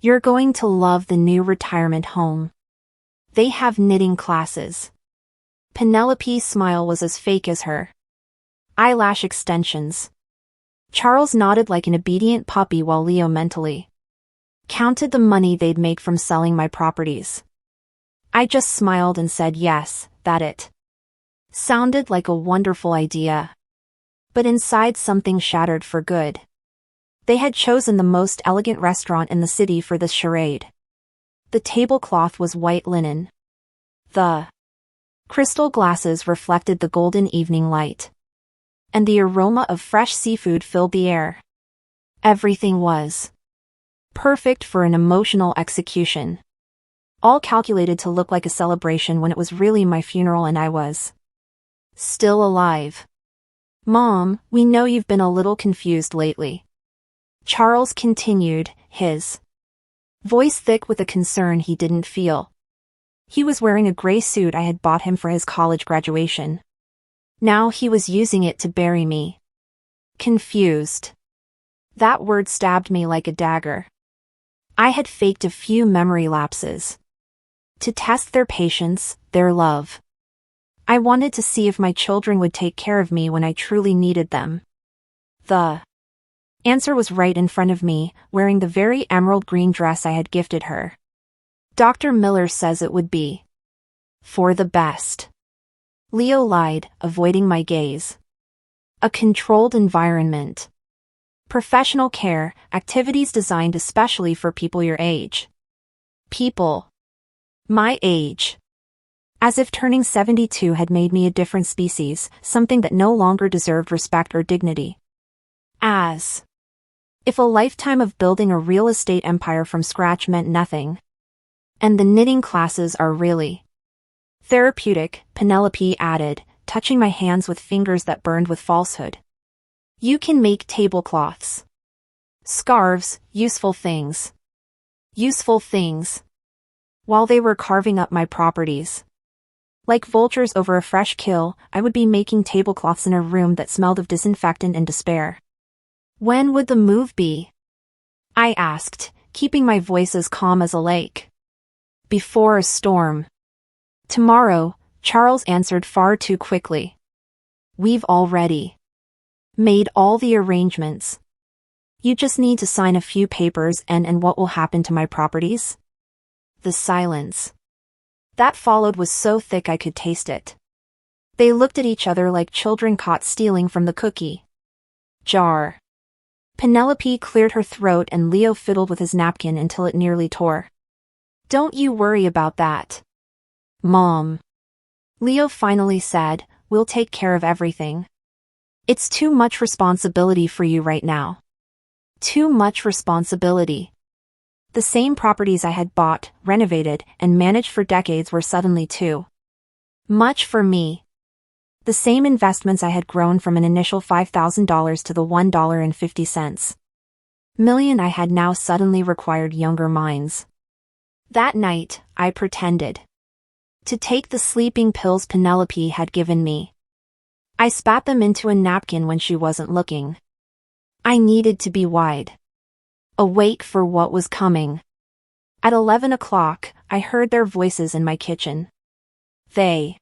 You're going to love the new retirement home. They have knitting classes. Penelope's smile was as fake as her eyelash extensions. Charles nodded like an obedient puppy while Leo mentally counted the money they'd make from selling my properties. I just smiled and said yes, that it sounded like a wonderful idea. But inside something shattered for good. They had chosen the most elegant restaurant in the city for this charade. The tablecloth was white linen. The crystal glasses reflected the golden evening light. And the aroma of fresh seafood filled the air. Everything was perfect for an emotional execution. All calculated to look like a celebration when it was really my funeral and I was still alive. Mom, we know you've been a little confused lately. Charles continued, his voice thick with a concern he didn't feel. He was wearing a gray suit I had bought him for his college graduation. Now he was using it to bury me. Confused. That word stabbed me like a dagger. I had faked a few memory lapses to test their patience, their love. I wanted to see if my children would take care of me when I truly needed them. The answer was right in front of me, wearing the very emerald green dress I had gifted her. Dr. Miller says it would be for the best. Leo lied, avoiding my gaze. A controlled environment. Professional care, activities designed especially for people your age. People my age. As if turning 72 had made me a different species, something that no longer deserved respect or dignity. As if a lifetime of building a real estate empire from scratch meant nothing. And the knitting classes are really therapeutic, Penelope added, touching my hands with fingers that burned with falsehood. You can make tablecloths, scarves, useful things. Useful things. While they were carving up my properties. Like vultures over a fresh kill, I would be making tablecloths in a room that smelled of disinfectant and despair. When would the move be? I asked, keeping my voice as calm as a lake. Before a storm. Tomorrow, Charles answered far too quickly. We've already made all the arrangements. You just need to sign a few papers and what will happen to my properties? The silence that followed was so thick I could taste it. They looked at each other like children caught stealing from the cookie jar. Penelope cleared her throat and Leo fiddled with his napkin until it nearly tore. Don't you worry about that, Mom. Leo finally said, we'll take care of everything. It's too much responsibility for you right now. Too much responsibility. The same properties I had bought, renovated, and managed for decades were suddenly too much for me. The same investments I had grown from an initial $5,000 to the $1.50 million I had now suddenly required younger minds. That night, I pretended to take the sleeping pills Penelope had given me. I spat them into a napkin when she wasn't looking. I needed to be wide awake for what was coming. At 11 o'clock, I heard their voices in my kitchen. They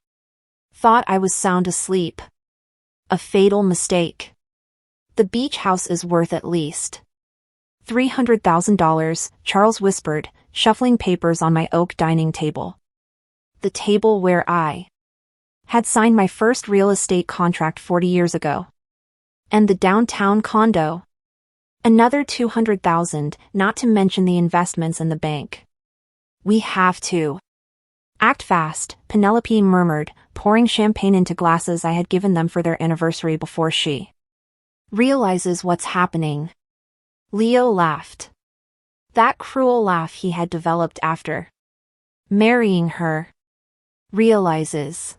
thought I was sound asleep. A fatal mistake. The beach house is worth at least $300,000, Charles whispered, shuffling papers on my oak dining table. The table where I had signed my first real estate contract 40 years ago. And the downtown condo. Another $200,000, not to mention the investments in the bank. We have to act fast, Penelope murmured, pouring champagne into glasses I had given them for their anniversary before she realizes what's happening. Leo laughed. That cruel laugh he had developed after marrying her. Realizes.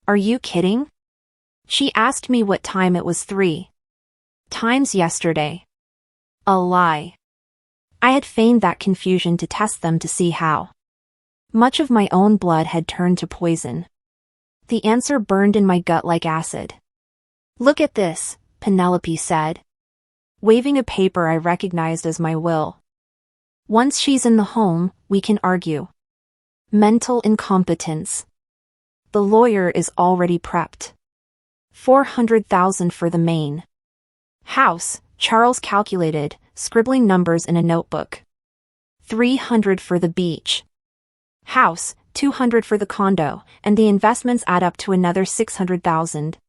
Are you kidding? She asked me what time it was 3 times yesterday. A lie. I had feigned that confusion to test them to see how much of my own blood had turned to poison. The answer burned in my gut like acid. Look at this, Penelope said, waving a paper I recognized as my will. Once she's in the home, we can argue. Mental incompetence. The lawyer is already prepped. 400,000 for the main house, Charles calculated, scribbling numbers in a notebook. 300 for the beach house, 200 for the condo, and the investments add up to another 600,000.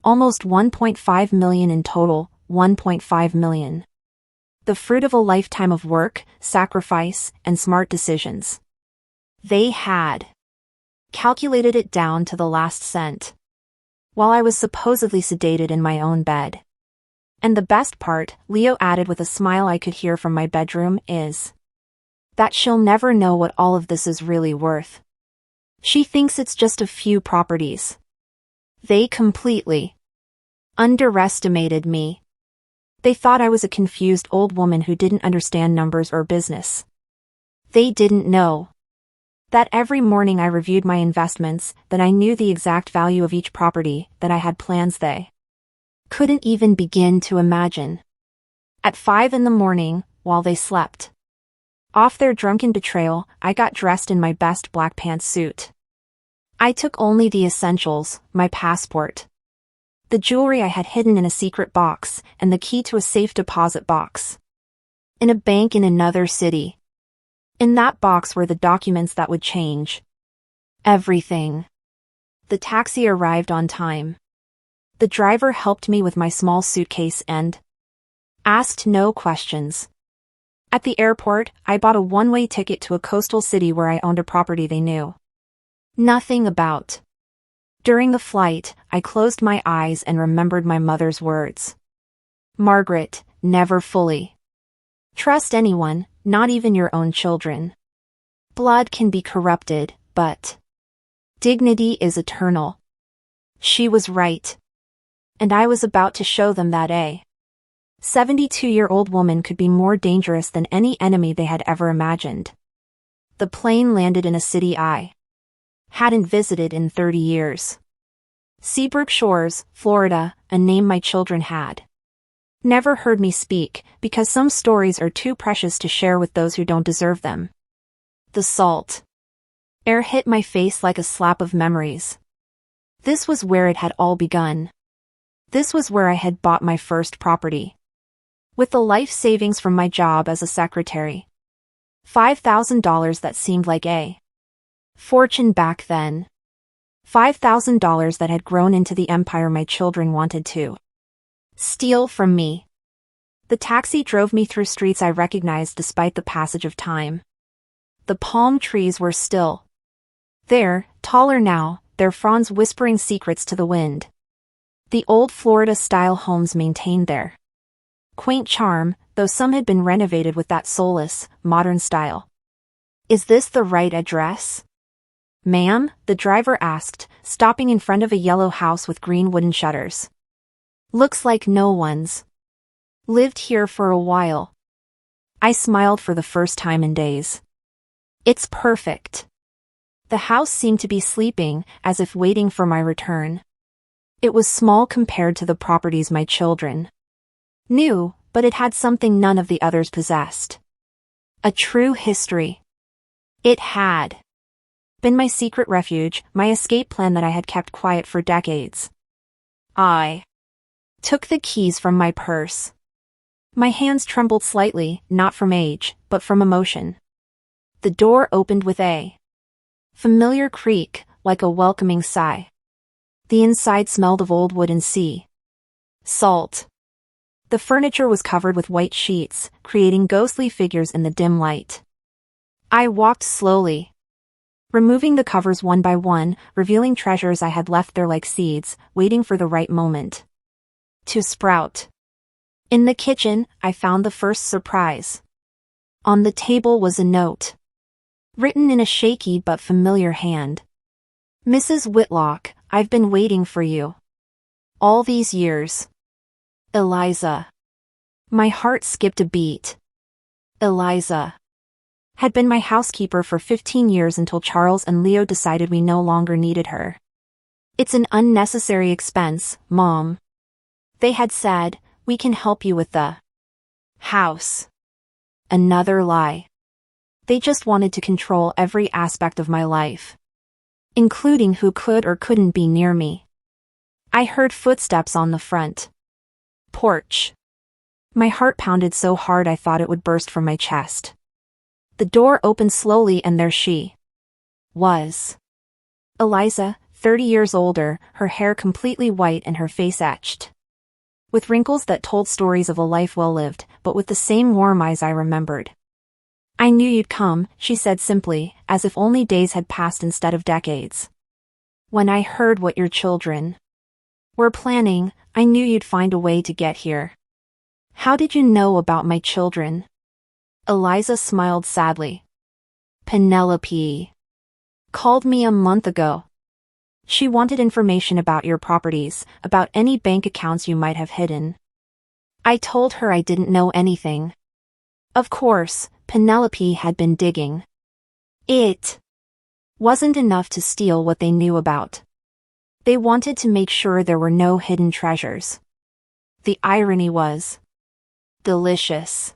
Almost 1.5 million in total, 1.5 million. The fruit of a lifetime of work, sacrifice, and smart decisions. They had calculated it down to the last cent, while I was supposedly sedated in my own bed. And the best part, Leo added with a smile I could hear from my bedroom, is that she'll never know what all of this is really worth. She thinks it's just a few properties. They completely underestimated me. They thought I was a confused old woman who didn't understand numbers or business. They didn't know that every morning I reviewed my investments, that I knew the exact value of each property, that I had plans they couldn't even begin to imagine. At 5 a.m, while they slept off their drunken betrayal, I got dressed in my best black pantsuit. I took only the essentials, my passport, the jewelry I had hidden in a secret box, and the key to a safe deposit box in a bank in another city. In that box were the documents that would change everything. The taxi arrived on time. The driver helped me with my small suitcase and asked no questions. At the airport, I bought a one-way ticket to a coastal city where I owned a property they knew nothing about. During the flight, I closed my eyes and remembered my mother's words. Margaret, never fully trust anyone, not even your own children. Blood can be corrupted, but dignity is eternal. She was right. And I was about to show them that a 72-year-old woman could be more dangerous than any enemy they had ever imagined. The plane landed in a city I hadn't visited in 30 years. Seabrook Shores, Florida, a name my children had never heard me speak, because some stories are too precious to share with those who don't deserve them. The salt air hit my face like a slap of memories. This was where it had all begun. This was where I had bought my first property. With the life savings from my job as a secretary. $5,000 that seemed like a fortune back then. $5,000 that had grown into the empire my children wanted to steal from me. The taxi drove me through streets I recognized despite the passage of time. The palm trees were still there, taller now, their fronds whispering secrets to the wind. The old Florida-style homes maintained their quaint charm, though some had been renovated with that soulless, modern style. Is this the right address? Ma'am, the driver asked, stopping in front of a yellow house with green wooden shutters. Looks like no one's lived here for a while. I smiled for the first time in days. It's perfect. The house seemed to be sleeping, as if waiting for my return. It was small compared to the properties my children knew, but it had something none of the others possessed. A true history. It had been my secret refuge, my escape plan that I had kept quiet for decades. I took the keys from my purse. My hands trembled slightly, not from age, but from emotion. The door opened with a familiar creak, like a welcoming sigh. The inside smelled of old wood and sea salt. The furniture was covered with white sheets, creating ghostly figures in the dim light. I walked slowly, removing the covers one by one, revealing treasures I had left there like seeds, waiting for the right moment to sprout. In the kitchen, I found the first surprise. On the table was a note, written in a shaky but familiar hand. Mrs. Whitlock, I've been waiting for you all these years. Eliza. My heart skipped a beat. Eliza had been my housekeeper for 15 years until Charles and Leo decided we no longer needed her. It's an unnecessary expense, Mom. They had said, we can help you with the house. Another lie. They just wanted to control every aspect of my life, including who could or couldn't be near me. I heard footsteps on the front porch. My heart pounded so hard I thought it would burst from my chest. The door opened slowly and there she was. Eliza, 30 years older, her hair completely white and her face etched with wrinkles that told stories of a life well lived, but with the same warm eyes I remembered. I knew you'd come, she said simply, as if only days had passed instead of decades. When I heard what your children were planning, I knew you'd find a way to get here. How did you know about my children? Eliza smiled sadly. Penelope called me a month ago. She wanted information about your properties, about any bank accounts you might have hidden. I told her I didn't know anything. Of course, Penelope had been digging. It wasn't enough to steal what they knew about. They wanted to make sure there were no hidden treasures. The irony was delicious.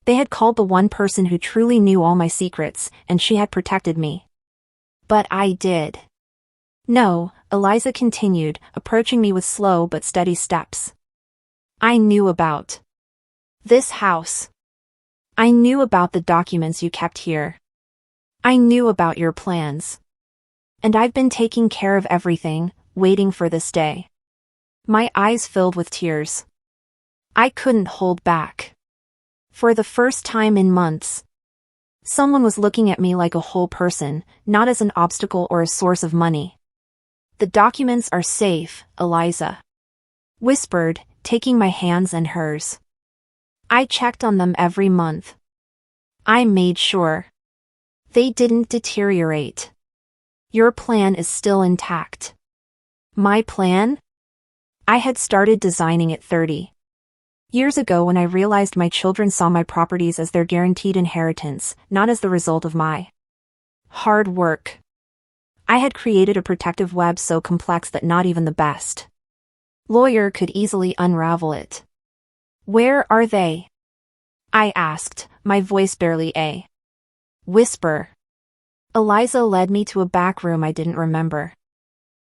They had called the one person who truly knew all my secrets, and she had protected me. But I did. No, Eliza continued, approaching me with slow but steady steps. I knew about this house. I knew about the documents you kept here. I knew about your plans. And I've been taking care of everything, waiting for this day. My eyes filled with tears. I couldn't hold back. For the first time in months, someone was looking at me like a whole person, not as an obstacle or a source of money. The documents are safe, Eliza whispered, taking my hands in hers. I checked on them every month. I made sure they didn't deteriorate. Your plan is still intact. My plan? I had started designing it 30 years ago when I realized my children saw my properties as their guaranteed inheritance, not as the result of my hard work. I had created a protective web so complex that not even the best lawyer could easily unravel it. Where are they? I asked, my voice barely a whisper. Eliza led me to a back room I didn't remember.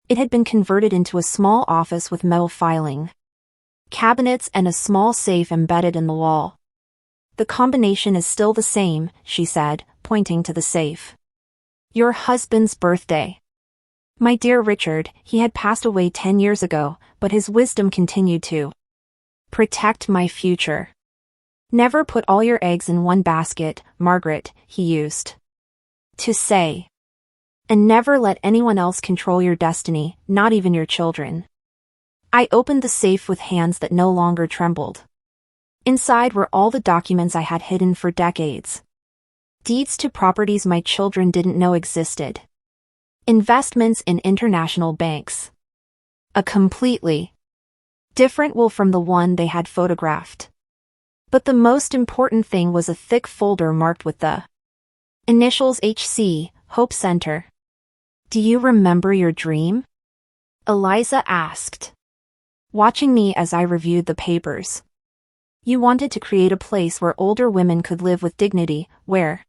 It had been converted into a small office with metal filing cabinets and a small safe embedded in the wall. The combination is still the same, she said, pointing to the safe. Your husband's birthday. My dear Richard, he had passed away 10 years ago, but his wisdom continued to protect my future. Never put all your eggs in one basket, Margaret, he used to say. And never let anyone else control your destiny, not even your children. I opened the safe with hands that no longer trembled. Inside were all the documents I had hidden for decades. Deeds to properties my children didn't know existed. Investments in international banks. A completely different will from the one they had photographed. But the most important thing was a thick folder marked with the initials HC, Hope Center. Do you remember your dream? Eliza asked, watching me as I reviewed the papers. You wanted to create a place where older women could live with dignity, where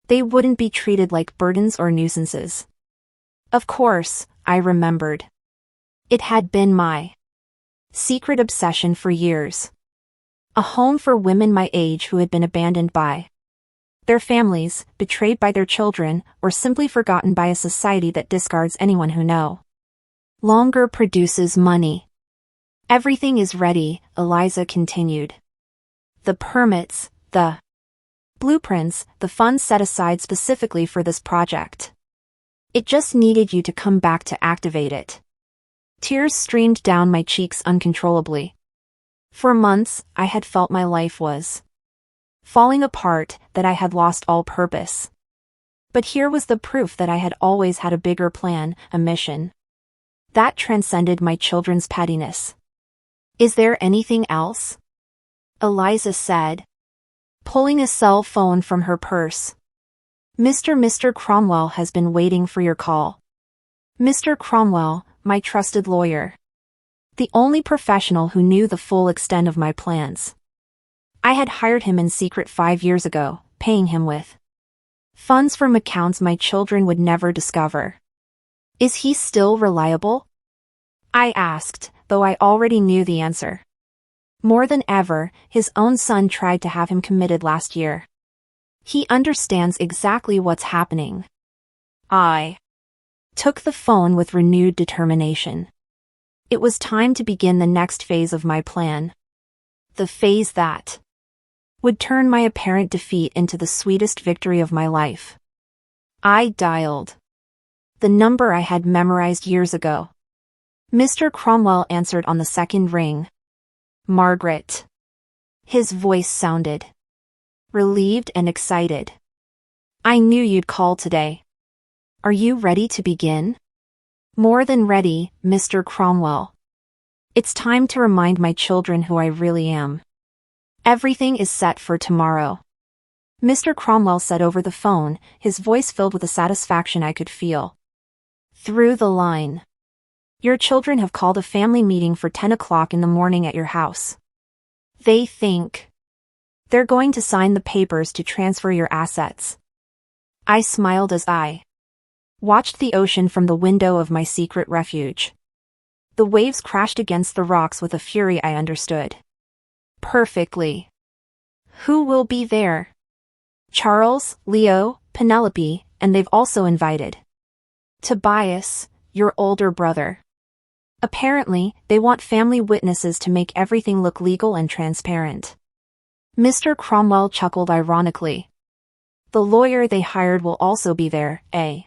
they wouldn't be treated like burdens or nuisances. Of course, I remembered. It had been my secret obsession for years. A home for women my age who had been abandoned by their families, betrayed by their children, or simply forgotten by a society that discards anyone who no longer produces money. Everything is ready, Eliza continued. The permits, the blueprints, the funds set aside specifically for this project. It just needed you to come back to activate it. Tears streamed down my cheeks uncontrollably. For months, I had felt my life was falling apart, that I had lost all purpose. But here was the proof that I had always had a bigger plan, a mission that transcended my children's pettiness. Is there anything else? Eliza said, pulling a cell phone from her purse. Mr. Cromwell has been waiting for your call. Mr. Cromwell, my trusted lawyer. The only professional who knew the full extent of my plans. I had hired him in secret 5 years ago, paying him with funds from accounts my children would never discover. Is he still reliable? I asked, though I already knew the answer. More than ever, his own son tried to have him committed last year. He understands exactly what's happening. I took the phone with renewed determination. It was time to begin the next phase of my plan. The phase that would turn my apparent defeat into the sweetest victory of my life. I dialed the number I had memorized years ago. Mr. Cromwell answered on the second ring. Margaret. His voice sounded relieved and excited. I knew you'd call today. Are you ready to begin? More than ready, Mr. Cromwell. It's time to remind my children who I really am. Everything is set for tomorrow. Mr. Cromwell said over the phone, his voice filled with a satisfaction I could feel through the line. Your children have called a family meeting for 10 o'clock in the morning at your house. They think they're going to sign the papers to transfer your assets. I smiled as I watched the ocean from the window of my secret refuge. The waves crashed against the rocks with a fury I understood perfectly. Who will be there? Charles, Leo, Penelope, and they've also invited Tobias, your older brother. Apparently, they want family witnesses to make everything look legal and transparent. Mr. Cromwell chuckled ironically. The lawyer they hired will also be there, eh?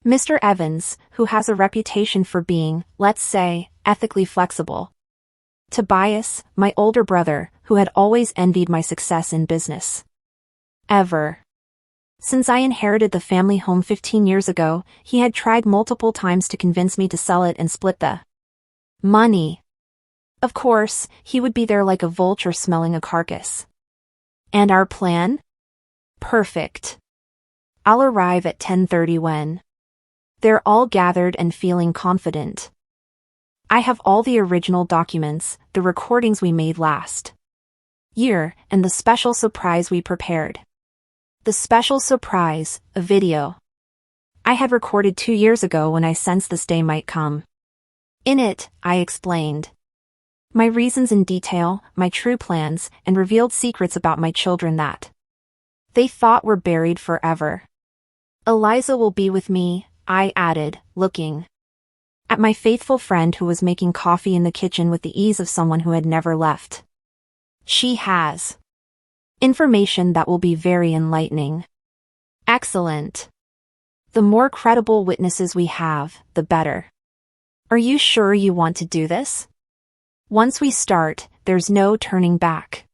Mr. Evans, who has a reputation for being, let's say, ethically flexible. Tobias, my older brother, who had always envied my success in business. Ever since I inherited the family home 15 years ago, he had tried multiple times to convince me to sell it and split the money. Of course, he would be there like a vulture smelling a carcass. And our plan? Perfect. I'll arrive at 10:30 when they're all gathered and feeling confident. I have all the original documents, the recordings we made last year, and the special surprise we prepared. The special surprise, a video I had recorded 2 years ago when I sensed this day might come. In it, I explained my reasons in detail, my true plans, and revealed secrets about my children that they thought were buried forever. Eliza will be with me, I added, looking at my faithful friend who was making coffee in the kitchen with the ease of someone who had never left. She has information that will be very enlightening. Excellent. The more credible witnesses we have, the better. Are you sure you want to do this? Once we start, there's no turning back.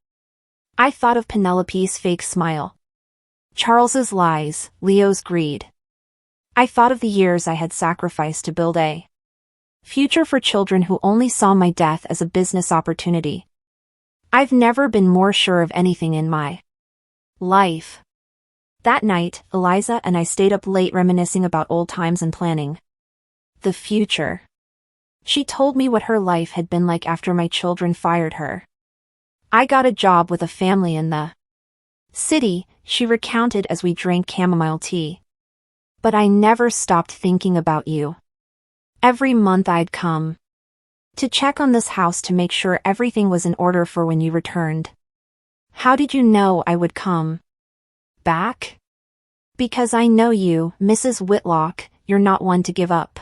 I thought of Penelope's fake smile, Charles's lies, Leo's greed. I thought of the years I had sacrificed to build a future for children who only saw my death as a business opportunity. I've never been more sure of anything in my life. That night, Eliza and I stayed up late reminiscing about old times and planning the future. She told me what her life had been like after my children fired her. I got a job with a family in the city, she recounted as we drank chamomile tea. But I never stopped thinking about you. Every month I'd come to check on this house to make sure everything was in order for when you returned. How did you know I would come back? Because I know you, Mrs. Whitlock, you're not one to give up.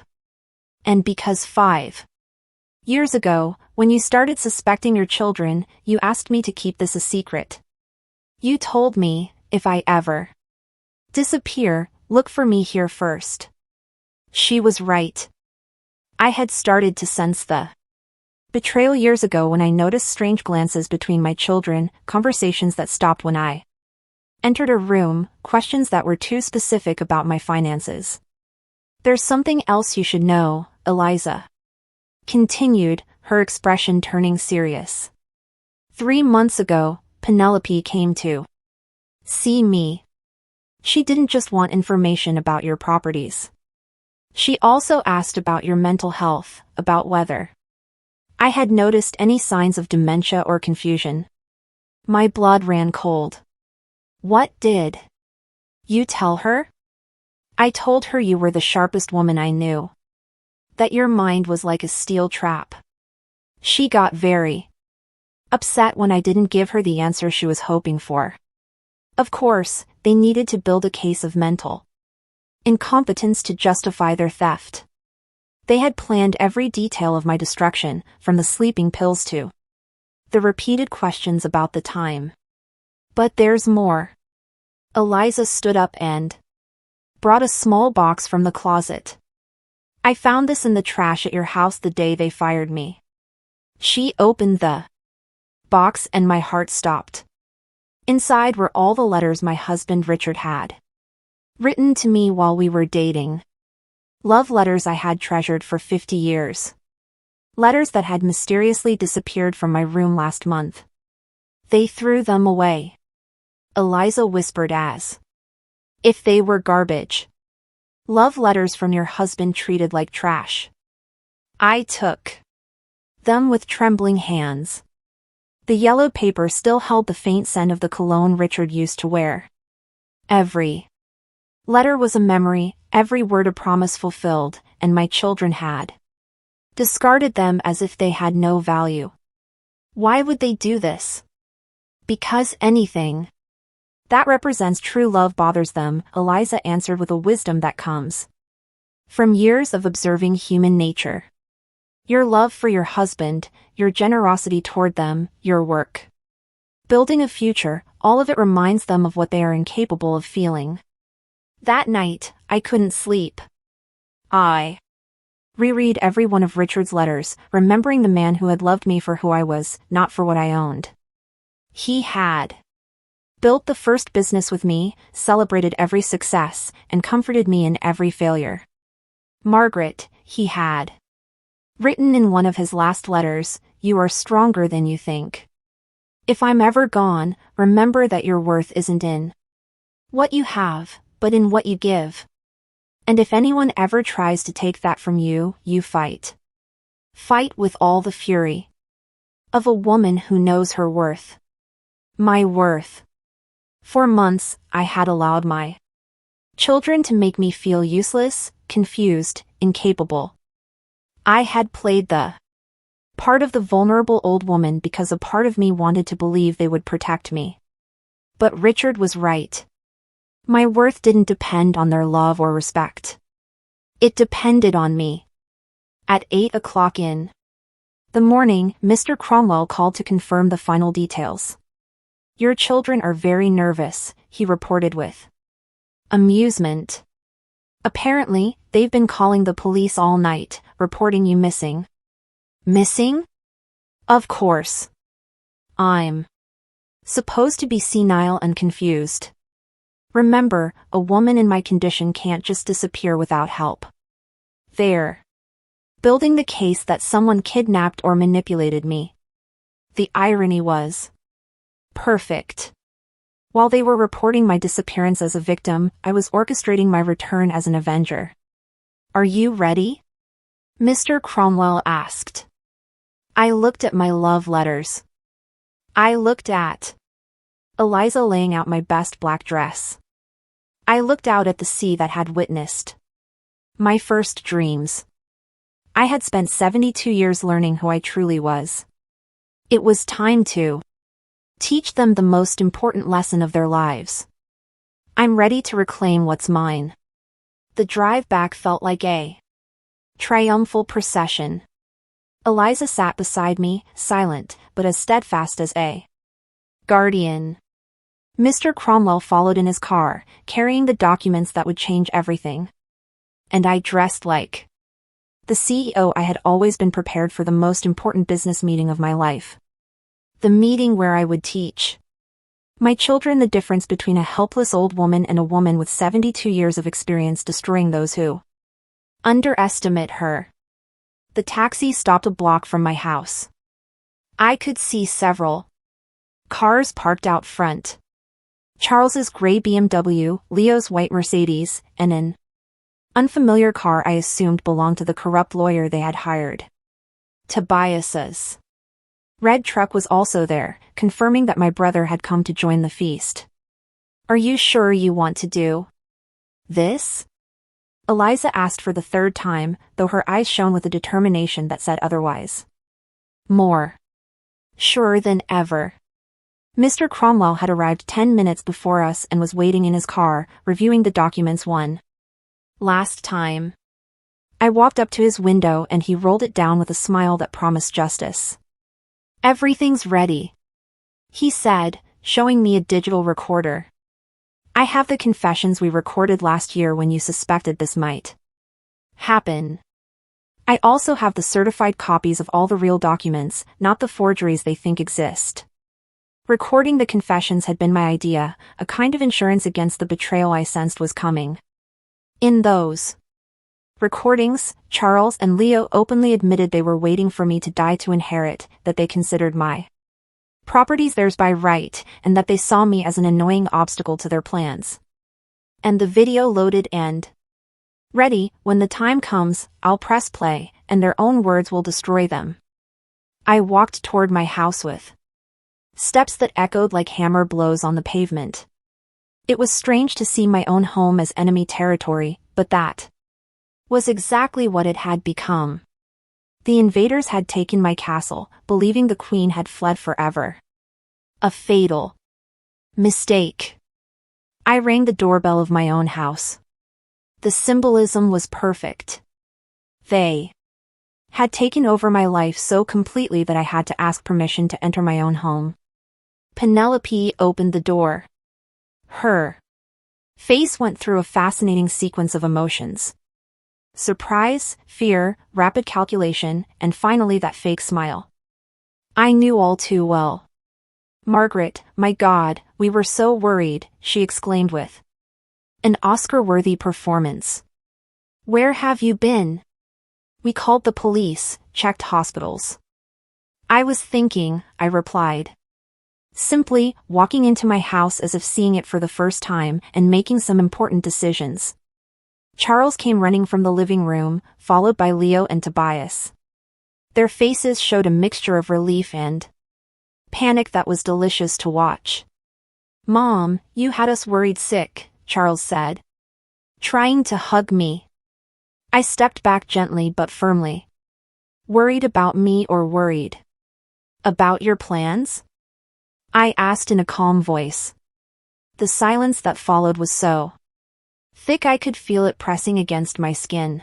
And because 5 years ago, when you started suspecting your children, you asked me to keep this a secret. You told me, if I ever disappear, look for me here first. She was right. I had started to sense the betrayal years ago when I noticed strange glances between my children, conversations that stopped when I entered a room, questions that were too specific about my finances. There's something else you should know, Eliza continued, her expression turning serious. 3 months ago, Penelope came to see me. She didn't just want information about your properties. She also asked about your mental health, about whether I had noticed any signs of dementia or confusion. My blood ran cold. What did you tell her? I told her you were the sharpest woman I knew. That your mind was like a steel trap. She got very upset when I didn't give her the answer she was hoping for. Of course, they needed to build a case of mental incompetence to justify their theft. They had planned every detail of my destruction, from the sleeping pills to the repeated questions about the time. But there's more. Eliza stood up and brought a small box from the closet. I found this in the trash at your house the day they fired me. She opened the box and my heart stopped. Inside were all the letters my husband Richard had written to me while we were dating. Love letters I had treasured for 50 years. Letters that had mysteriously disappeared from my room last month. They threw them away. Eliza whispered as if they were garbage. Love letters from your husband treated like trash. I took them with trembling hands. The yellow paper still held the faint scent of the cologne Richard used to wear. Every letter was a memory, every word a promise fulfilled, and my children had discarded them as if they had no value. Why would they do this? Because anything that represents true love bothers them, Eliza answered with a wisdom that comes from years of observing human nature. Your love for your husband, your generosity toward them, your work building a future, all of it reminds them of what they are incapable of feeling. That night, I couldn't sleep. I reread every one of Richard's letters, remembering the man who had loved me for who I was, not for what I owned. He had built the first business with me, celebrated every success, and comforted me in every failure. Margaret, he had written in one of his last letters, you are stronger than you think. If I'm ever gone, remember that your worth isn't in what you have, but in what you give. And if anyone ever tries to take that from you, you fight. Fight with all the fury of a woman who knows her worth. My worth. For months, I had allowed my children to make me feel useless, confused, incapable. I had played the part of the vulnerable old woman because a part of me wanted to believe they would protect me. But Richard was right. My worth didn't depend on their love or respect. It depended on me. At 8 o'clock in the morning, Mr. Cromwell called to confirm the final details. Your children are very nervous, he reported with amusement. Apparently, they've been calling the police all night, reporting you missing. Missing? Of course. I'm supposed to be senile and confused. Remember, a woman in my condition can't just disappear without help. They're building the case that someone kidnapped or manipulated me. The irony was perfect. While they were reporting my disappearance as a victim, I was orchestrating my return as an avenger. Are you ready? Mr. Cromwell asked. I looked at my love letters. I looked at Eliza laying out my best black dress. I looked out at the sea that had witnessed my first dreams. I had spent 72 years learning who I truly was. It was time to teach them the most important lesson of their lives. I'm ready to reclaim what's mine. The drive back felt like a triumphal procession. Eliza sat beside me, silent, but as steadfast as a guardian. Mr. Cromwell followed in his car, carrying the documents that would change everything. And I dressed like the CEO. I had always been prepared for the most important business meeting of my life. The meeting where I would teach my children the difference between a helpless old woman and a woman with 72 years of experience destroying those who underestimate her. The taxi stopped a block from my house. I could see several cars parked out front. Charles's gray BMW, Leo's white Mercedes, and an unfamiliar car I assumed belonged to the corrupt lawyer they had hired. Tobias's Red Truck was also there, confirming that my brother had come to join the feast. Are you sure you want to do this? Eliza asked for the third time, though her eyes shone with a determination that said otherwise. More sure than ever. Mr. Cromwell had arrived 10 minutes before us and was waiting in his car, reviewing the documents one last time. I walked up to his window and he rolled it down with a smile that promised justice. Everything's ready, he said, showing me a digital recorder. I have the confessions we recorded last year when you suspected this might happen. I also have the certified copies of all the real documents, not the forgeries they think exist. Recording the confessions had been my idea, a kind of insurance against the betrayal I sensed was coming. In those recordings, Charles and Leo openly admitted they were waiting for me to die to inherit, that they considered my properties theirs by right, and that they saw me as an annoying obstacle to their plans. And the video loaded and ready. When the time comes, I'll press play, and their own words will destroy them. I walked toward my house with steps that echoed like hammer blows on the pavement. It was strange to see my own home as enemy territory, but that was exactly what it had become. The invaders had taken my castle, believing the queen had fled forever. A fatal mistake. I rang the doorbell of my own house. The symbolism was perfect. They had taken over my life so completely that I had to ask permission to enter my own home. Penelope opened the door. Her face went through a fascinating sequence of emotions. Surprise, fear, rapid calculation, and finally that fake smile. I knew all too well. Margaret, my God, we were so worried, she exclaimed with an Oscar-worthy performance. Where have you been? We called the police, checked hospitals. I was thinking, I replied. Simply, walking into my house as if seeing it for the first time and making some important decisions. Charles came running from the living room, followed by Leo and Tobias. Their faces showed a mixture of relief and panic that was delicious to watch. Mom, you had us worried sick, Charles said, trying to hug me. I stepped back gently but firmly. Worried about me or worried about your plans? I asked in a calm voice. The silence that followed was so thick I could feel it pressing against my skin.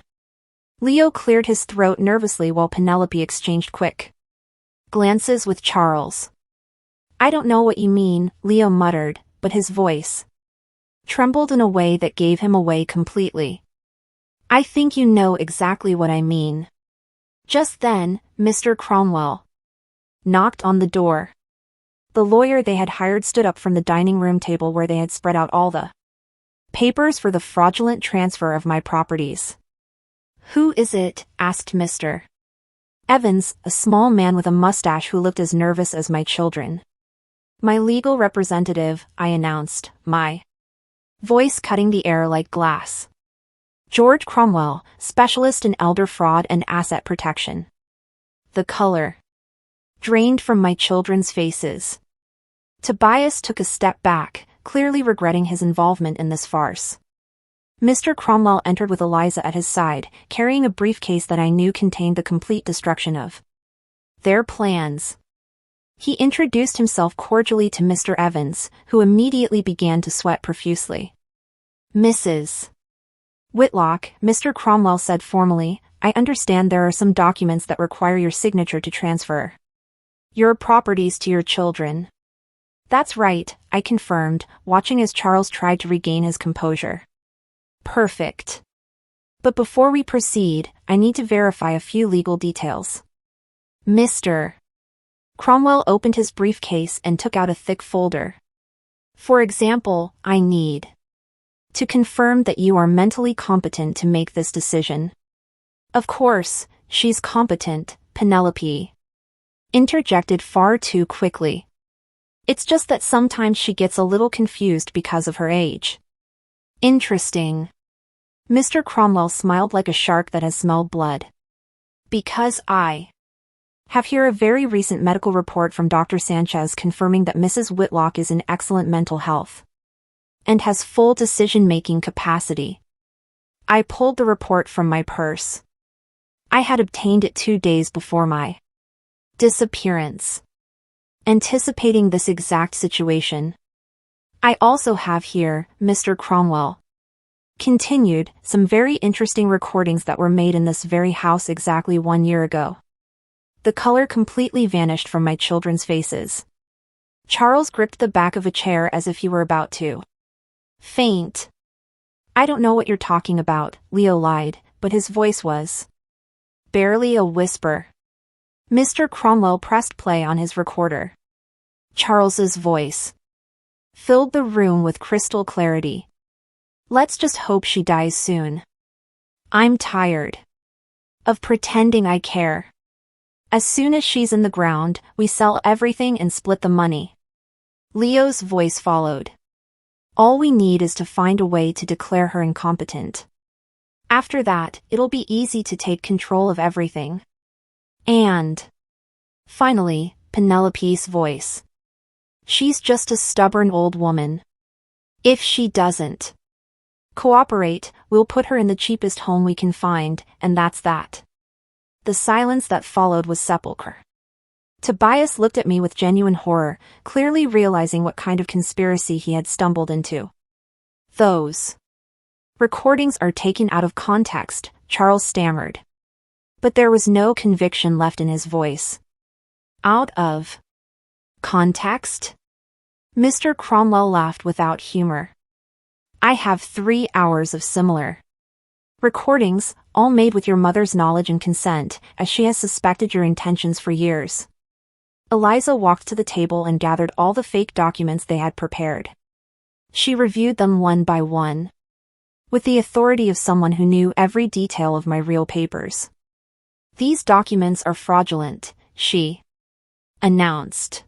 Leo cleared his throat nervously while Penelope exchanged quick glances with Charles. I don't know what you mean, Leo muttered, but his voice trembled in a way that gave him away completely. I think you know exactly what I mean. Just then, Mr. Cromwell knocked on the door. The lawyer they had hired stood up from the dining room table where they had spread out all the papers for the fraudulent transfer of my properties. Who is it? Asked Mr. Evans, a small man with a mustache who looked as nervous as my children. My legal representative, I announced, my voice cutting the air like glass. George Cromwell, specialist in elder fraud and asset protection. The color drained from my children's faces. Tobias took a step back, clearly regretting his involvement in this farce. Mr. Cromwell entered with Eliza at his side, carrying a briefcase that I knew contained the complete destruction of their plans. He introduced himself cordially to Mr. Evans, who immediately began to sweat profusely. Mrs. Whitlock, Mr. Cromwell said formally, I understand there are some documents that require your signature to transfer your properties to your children. That's right, I confirmed, watching as Charles tried to regain his composure. Perfect. But before we proceed, I need to verify a few legal details. Mr. Cromwell opened his briefcase and took out a thick folder. For example, I need to confirm that you are mentally competent to make this decision. Of course, she's competent, Penelope interjected far too quickly. It's just that sometimes she gets a little confused because of her age. Interesting. Mr. Cromwell smiled like a shark that has smelled blood. Because I Have here a very recent medical report from Dr. Sanchez confirming that Mrs. Whitlock is in excellent mental health and has full decision-making capacity. I pulled the report from my purse. I had obtained it 2 days before my disappearance. Anticipating this exact situation. I also have here, Mr. Cromwell continued, some very interesting recordings that were made in this very house exactly 1 year ago. The color completely vanished from my children's faces. Charles gripped the back of a chair as if he were about to faint. I don't know what you're talking about, Leo lied, but his voice was barely a whisper. Mr. Cromwell pressed play on his recorder. Charles's voice filled the room with crystal clarity. Let's just hope she dies soon. I'm tired of pretending I care. As soon as she's in the ground, we sell everything and split the money. Leo's voice followed. All we need is to find a way to declare her incompetent. After that, it'll be easy to take control of everything. And finally, Penelope's voice. She's just a stubborn old woman. If she doesn't cooperate, we'll put her in the cheapest home we can find, and that's that. The silence that followed was sepulchre. Tobias looked at me with genuine horror, clearly realizing what kind of conspiracy he had stumbled into. Those recordings are taken out of context, Charles stammered. But there was no conviction left in his voice. Out of context? Mr. Cromwell laughed without humor. I have 3 hours of similar recordings, all made with your mother's knowledge and consent, as she has suspected your intentions for years. Eliza walked to the table and gathered all the fake documents they had prepared. She reviewed them one by one, with the authority of someone who knew every detail of my real papers. These documents are fraudulent, she announced.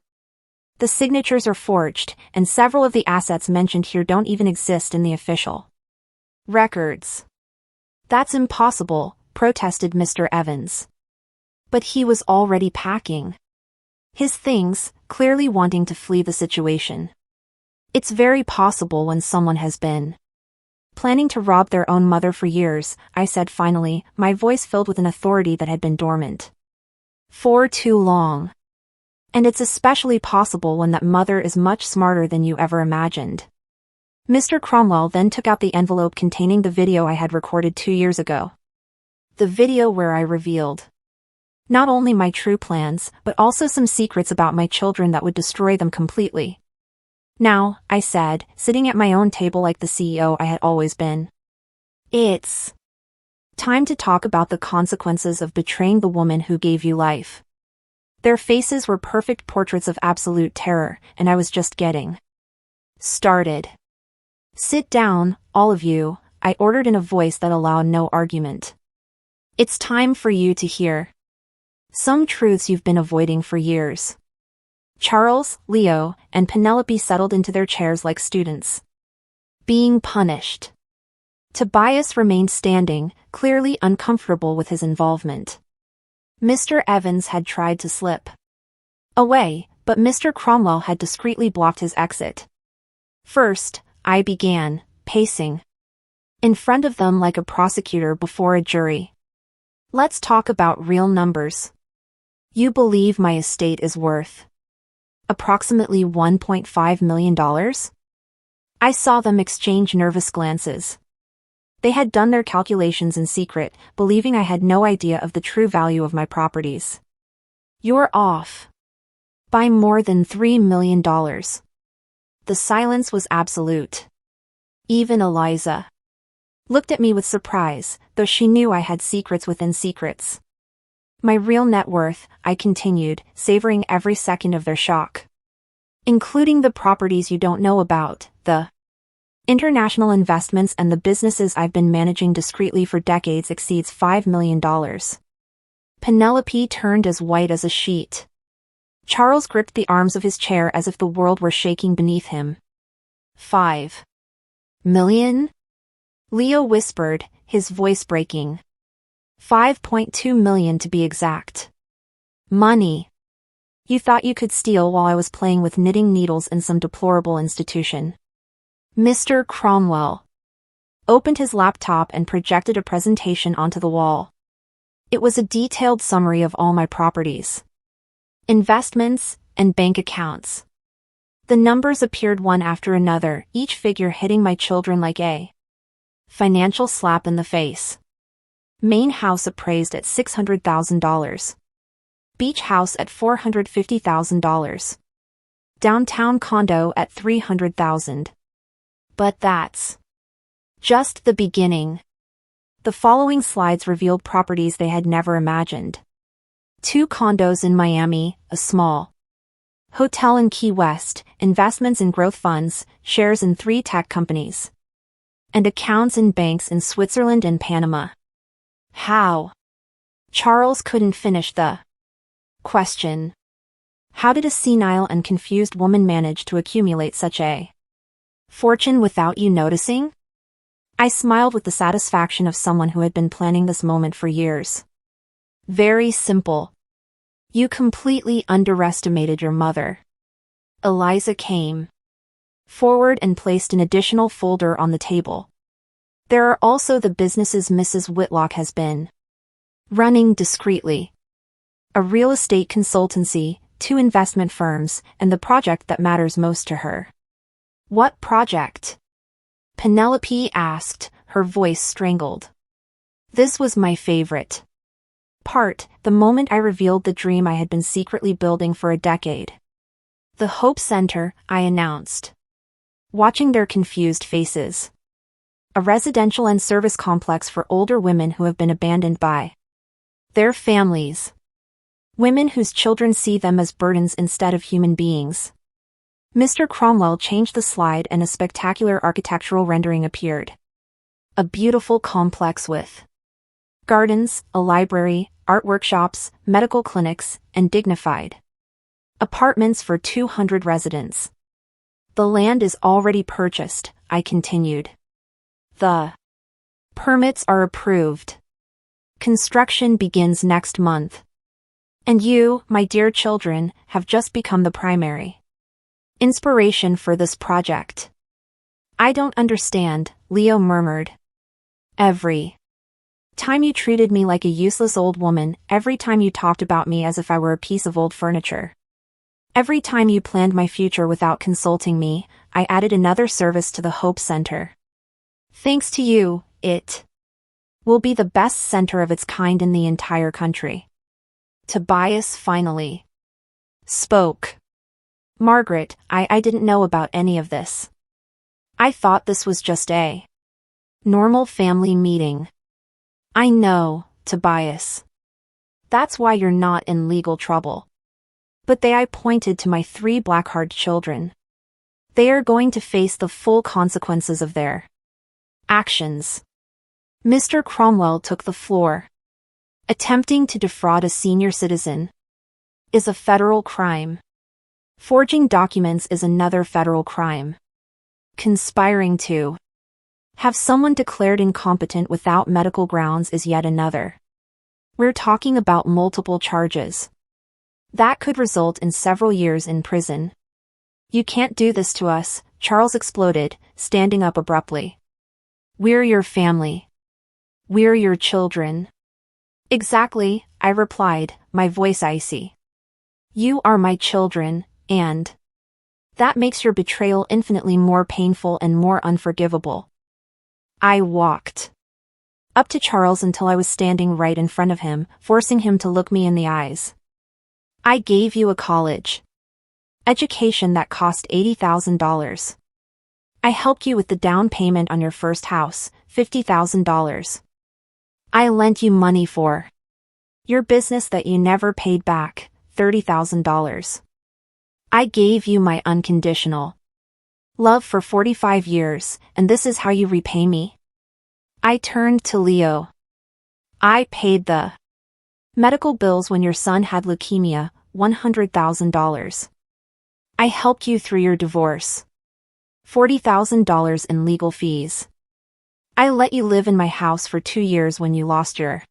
The signatures are forged, and several of the assets mentioned here don't even exist in the official records. That's impossible, protested Mr. Evans. But he was already packing his things, clearly wanting to flee the situation. It's very possible when someone has been planning to rob their own mother for years, I said finally, my voice filled with an authority that had been dormant for too long. And it's especially possible when that mother is much smarter than you ever imagined. Mr. Cromwell then took out the envelope containing the video I had recorded 2 years ago. The video where I revealed not only my true plans, but also some secrets about my children that would destroy them completely. Now, I said, sitting at my own table like the CEO I had always been. It's time to talk about the consequences of betraying the woman who gave you life. Their faces were perfect portraits of absolute terror, and I was just getting started. Sit down, all of you, I ordered in a voice that allowed no argument. It's time for you to hear some truths you've been avoiding for years. Charles, Leo, and Penelope settled into their chairs like students being punished. Tobias remained standing, clearly uncomfortable with his involvement. Mr. Evans had tried to slip away, but Mr. Cromwell had discreetly blocked his exit. First, I began, pacing in front of them like a prosecutor before a jury. Let's talk about real numbers. You believe my estate is worth approximately $1.5 million? I saw them exchange nervous glances. They had done their calculations in secret, believing I had no idea of the true value of my properties. You're off by more than $3 million. The silence was absolute. Even Eliza looked at me with surprise, though she knew I had secrets within secrets. My real net worth, I continued, savoring every second of their shock. Including the properties you don't know about, the international investments and the businesses I've been managing discreetly for decades exceeds $5 million. Penelope turned as white as a sheet. Charles gripped the arms of his chair as if the world were shaking beneath him. 5 million? Leo whispered, his voice breaking. 5.2 million to be exact. Money. You thought you could steal while I was playing with knitting needles in some deplorable institution. Mr. Cromwell opened his laptop and projected a presentation onto the wall. It was a detailed summary of all my properties, investments, and bank accounts. The numbers appeared one after another, each figure hitting my children like a financial slap in the face. Main house appraised at $600,000. Beach house at $450,000. Downtown condo at $300,000. But that's just the beginning. The following slides revealed properties they had never imagined. 2 condos in Miami, a small hotel in Key West, investments in growth funds, shares in 3 tech companies, and accounts in banks in Switzerland and Panama. How? Charles couldn't finish the question. How did a senile and confused woman manage to accumulate such a fortune without you noticing? I smiled with the satisfaction of someone who had been planning this moment for years. Very simple. You completely underestimated your mother. Eliza came forward and placed an additional folder on the table. There are also the businesses Mrs. Whitlock has been running discreetly. A real estate consultancy, 2 investment firms, and the project that matters most to her. What project? Penelope asked, her voice strangled. This was my favorite part, the moment I revealed the dream I had been secretly building for a decade. The Hope Center, I announced, watching their confused faces. A residential and service complex for older women who have been abandoned by their families. Women whose children see them as burdens instead of human beings. Mr. Cromwell changed the slide and a spectacular architectural rendering appeared. A beautiful complex with gardens, a library, art workshops, medical clinics, and dignified apartments for 200 residents. The land is already purchased, I continued. The permits are approved. Construction begins next month. And you, my dear children, have just become the primary inspiration for this project. I don't understand, Leo murmured. Every time you treated me like a useless old woman, every time you talked about me as if I were a piece of old furniture. Every time you planned my future without consulting me, I added another service to the Hope Center. Thanks to you, it will be the best center of its kind in the entire country. Tobias finally spoke. Margaret, I didn't know about any of this. I thought this was just a normal family meeting. I know, Tobias. That's why you're not in legal trouble. But I pointed to my 3 black-haired children. They are going to face the full consequences of their actions. Mr. Cromwell took the floor. Attempting to defraud a senior citizen is a federal crime. Forging documents is another federal crime. Conspiring to have someone declared incompetent without medical grounds is yet another. We're talking about multiple charges that could result in several years in prison. You can't do this to us, Charles exploded, standing up abruptly. We're your family. We're your children. Exactly, I replied, my voice icy. You are my children, and that makes your betrayal infinitely more painful and more unforgivable. I walked up to Charles until I was standing right in front of him, forcing him to look me in the eyes. I gave you a college education that cost $80,000. I helped you with the down payment on your first house, $50,000. I lent you money for your business that you never paid back, $30,000. I gave you my unconditional love for 45 years, and this is how you repay me? I turned to Leo. I paid the medical bills when your son had leukemia, $100,000. I helped you through your divorce. $40,000 in legal fees. I let you live in my house for 2 years when you lost your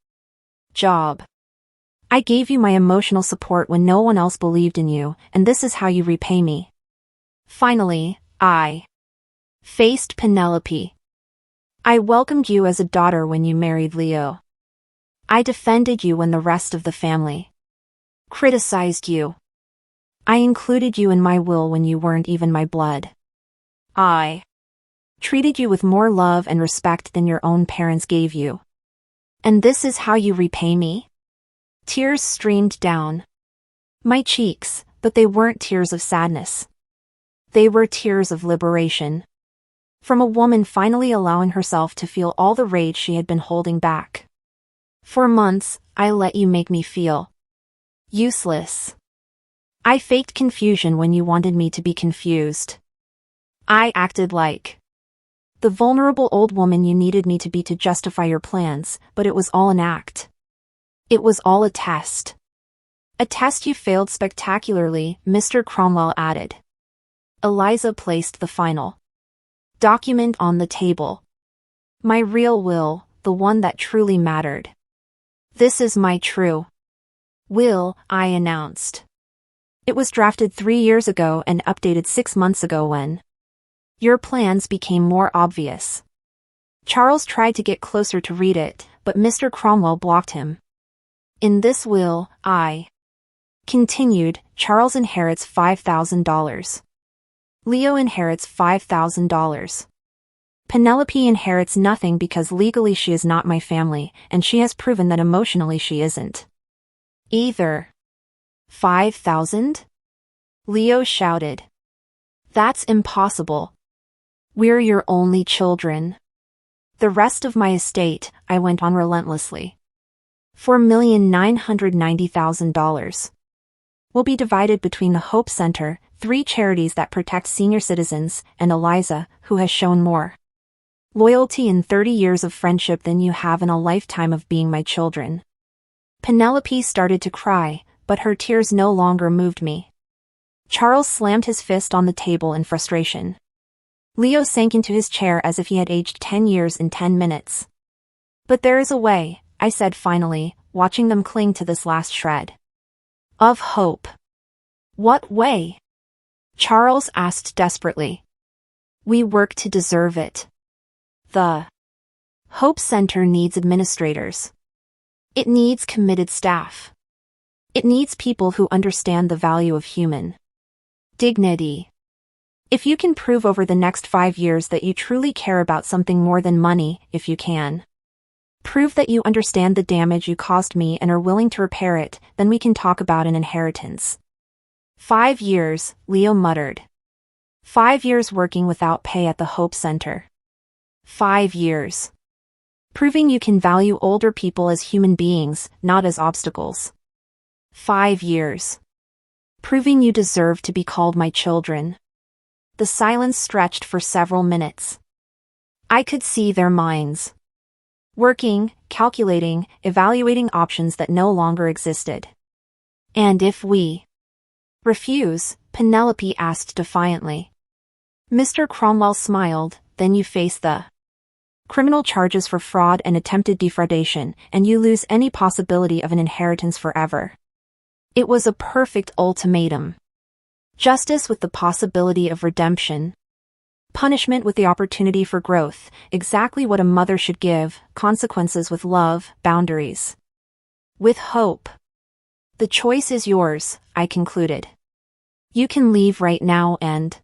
job. I gave you my emotional support when no one else believed in you, and this is how you repay me. Finally, I faced Penelope. I welcomed you as a daughter when you married Leo. I defended you when the rest of the family criticized you. I included you in my will when you weren't even my blood. I treated you with more love and respect than your own parents gave you. And this is how you repay me? Tears streamed down my cheeks, but they weren't tears of sadness. They were tears of liberation. From a woman finally allowing herself to feel all the rage she had been holding back. For months, I let you make me feel useless. I faked confusion when you wanted me to be confused. I acted like the vulnerable old woman you needed me to be to justify your plans, but it was all an act. It was all a test. A test you failed spectacularly, Mr. Cromwell added. Eliza placed the final document on the table. My real will, the one that truly mattered. This is my true will, I announced. It was drafted 3 years ago and updated 6 months ago when your plans became more obvious. Charles tried to get closer to read it, but Mr. Cromwell blocked him. In this will, I continued, Charles inherits $5,000. Leo inherits $5,000. Penelope inherits nothing because legally she is not my family, and she has proven that emotionally she isn't either. 5,000? Leo shouted. That's impossible. We're your only children. The rest of my estate, I went on relentlessly. $4,990,000 will be divided between the Hope Center, 3 charities that protect senior citizens, and Eliza, who has shown more loyalty in 30 years of friendship than you have in a lifetime of being my children. Penelope started to cry, but her tears no longer moved me. Charles slammed his fist on the table in frustration. Leo sank into his chair as if he had aged 10 years in 10 minutes. But there is a way, I said finally, watching them cling to this last shred of hope. What way? Charles asked desperately. We work to deserve it. The Hope Center needs administrators. It needs committed staff. It needs people who understand the value of human dignity. If you can prove over the next 5 years that you truly care about something more than money, if you can prove that you understand the damage you caused me and are willing to repair it, then we can talk about an inheritance. 5 years, Leo muttered. 5 years working without pay at the Hope Center. 5 years. Proving you can value older people as human beings, not as obstacles. 5 years. Proving you deserve to be called my children. The silence stretched for several minutes. I could see their minds working, calculating, evaluating options that no longer existed. And if we refuse? Penelope asked defiantly. Mr. Cromwell smiled. Then you face the criminal charges for fraud and attempted defraudation, and you lose any possibility of an inheritance forever. It was a perfect ultimatum. Justice with the possibility of redemption. Punishment with the opportunity for growth, exactly what a mother should give, consequences with love, boundaries. With hope. The choice is yours, I concluded. You can leave right now and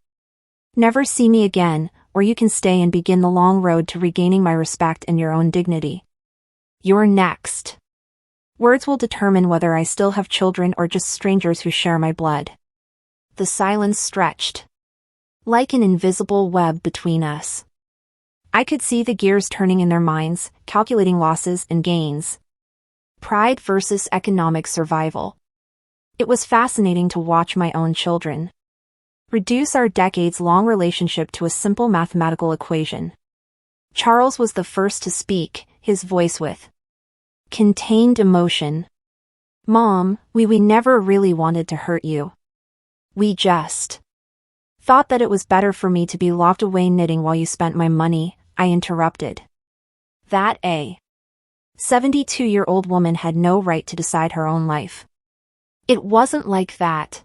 never see me again, or you can stay and begin the long road to regaining my respect and your own dignity. You're next. Words will determine whether I still have children or just strangers who share my blood. The silence stretched like an invisible web between us. I could see the gears turning in their minds, calculating losses and gains. Pride versus economic survival. It was fascinating to watch my own children reduce our decades-long relationship to a simple mathematical equation. Charles was the first to speak, his voice with contained emotion. Mom, we never really wanted to hurt you. We just thought that it was better for me to be locked away knitting while you spent my money, I interrupted. That a 72-year-old woman had no right to decide her own life. It wasn't like that.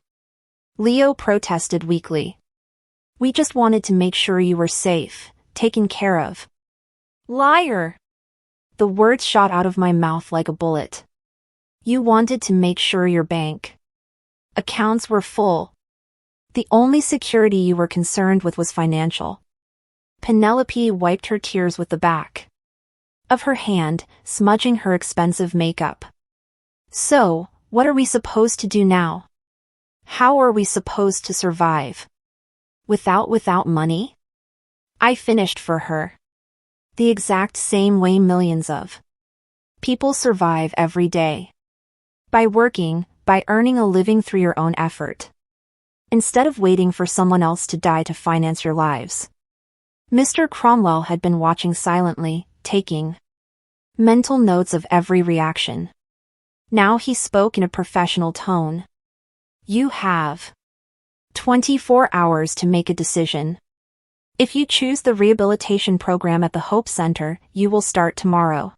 Leo protested weakly. We just wanted to make sure you were safe, taken care of. Liar! The words shot out of my mouth like a bullet. You wanted to make sure your bank accounts were full. The only security you were concerned with was financial. Penelope wiped her tears with the back of her hand, smudging her expensive makeup. So, what are we supposed to do now? How are we supposed to survive? Without money? I finished for her. The exact same way millions of people survive every day. By working, by earning a living through your own effort. Instead of waiting for someone else to die to finance your lives. Mr. Cromwell had been watching silently, taking mental notes of every reaction. Now he spoke in a professional tone. You have 24 hours to make a decision. If you choose the rehabilitation program at the Hope Center, you will start tomorrow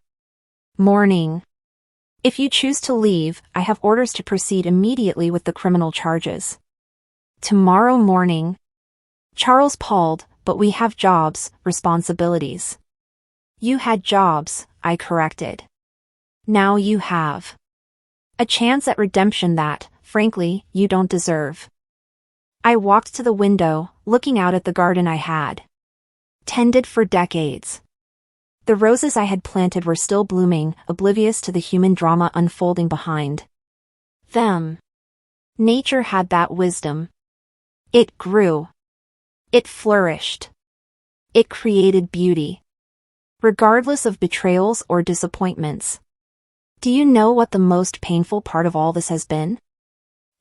morning. If you choose to leave, I have orders to proceed immediately with the criminal charges. Tomorrow morning. Charles palled, but we have jobs, responsibilities. You had jobs, I corrected. Now you have a chance at redemption that, frankly, you don't deserve. I walked to the window, looking out at the garden I had tended for decades. The roses I had planted were still blooming, oblivious to the human drama unfolding behind them. Nature had that wisdom. It grew. It flourished. It created beauty. Regardless of betrayals or disappointments. Do you know what the most painful part of all this has been?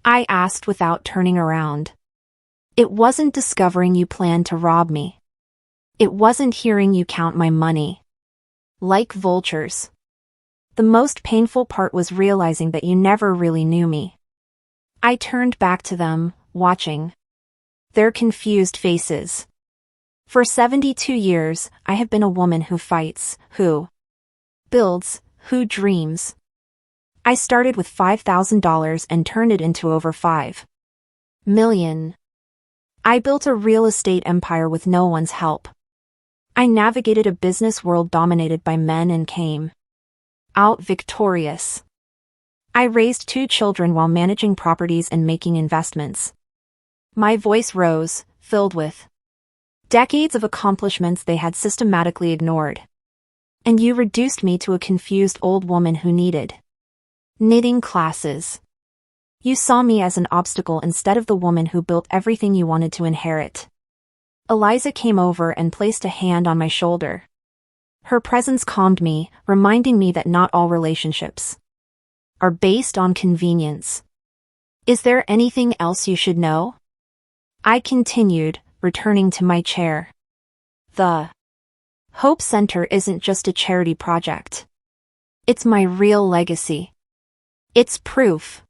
I asked without turning around. It wasn't discovering you planned to rob me. It wasn't hearing you count my money. Like vultures. The most painful part was realizing that you never really knew me. I turned back to them, watching their confused faces. For 72 years, I have been a woman who fights, who builds, who dreams. I started with $5,000 and turned it into over $5 million. I built a real estate empire with no one's help. I navigated a business world dominated by men and came out victorious. I raised 2 children while managing properties and making investments. My voice rose, filled with decades of accomplishments they had systematically ignored. And you reduced me to a confused old woman who needed knitting classes. You saw me as an obstacle instead of the woman who built everything you wanted to inherit. Eliza came over and placed a hand on my shoulder. Her presence calmed me, reminding me that not all relationships are based on convenience. Is there anything else you should know? I continued, returning to my chair. The Hope Center isn't just a charity project. It's my real legacy. It's proof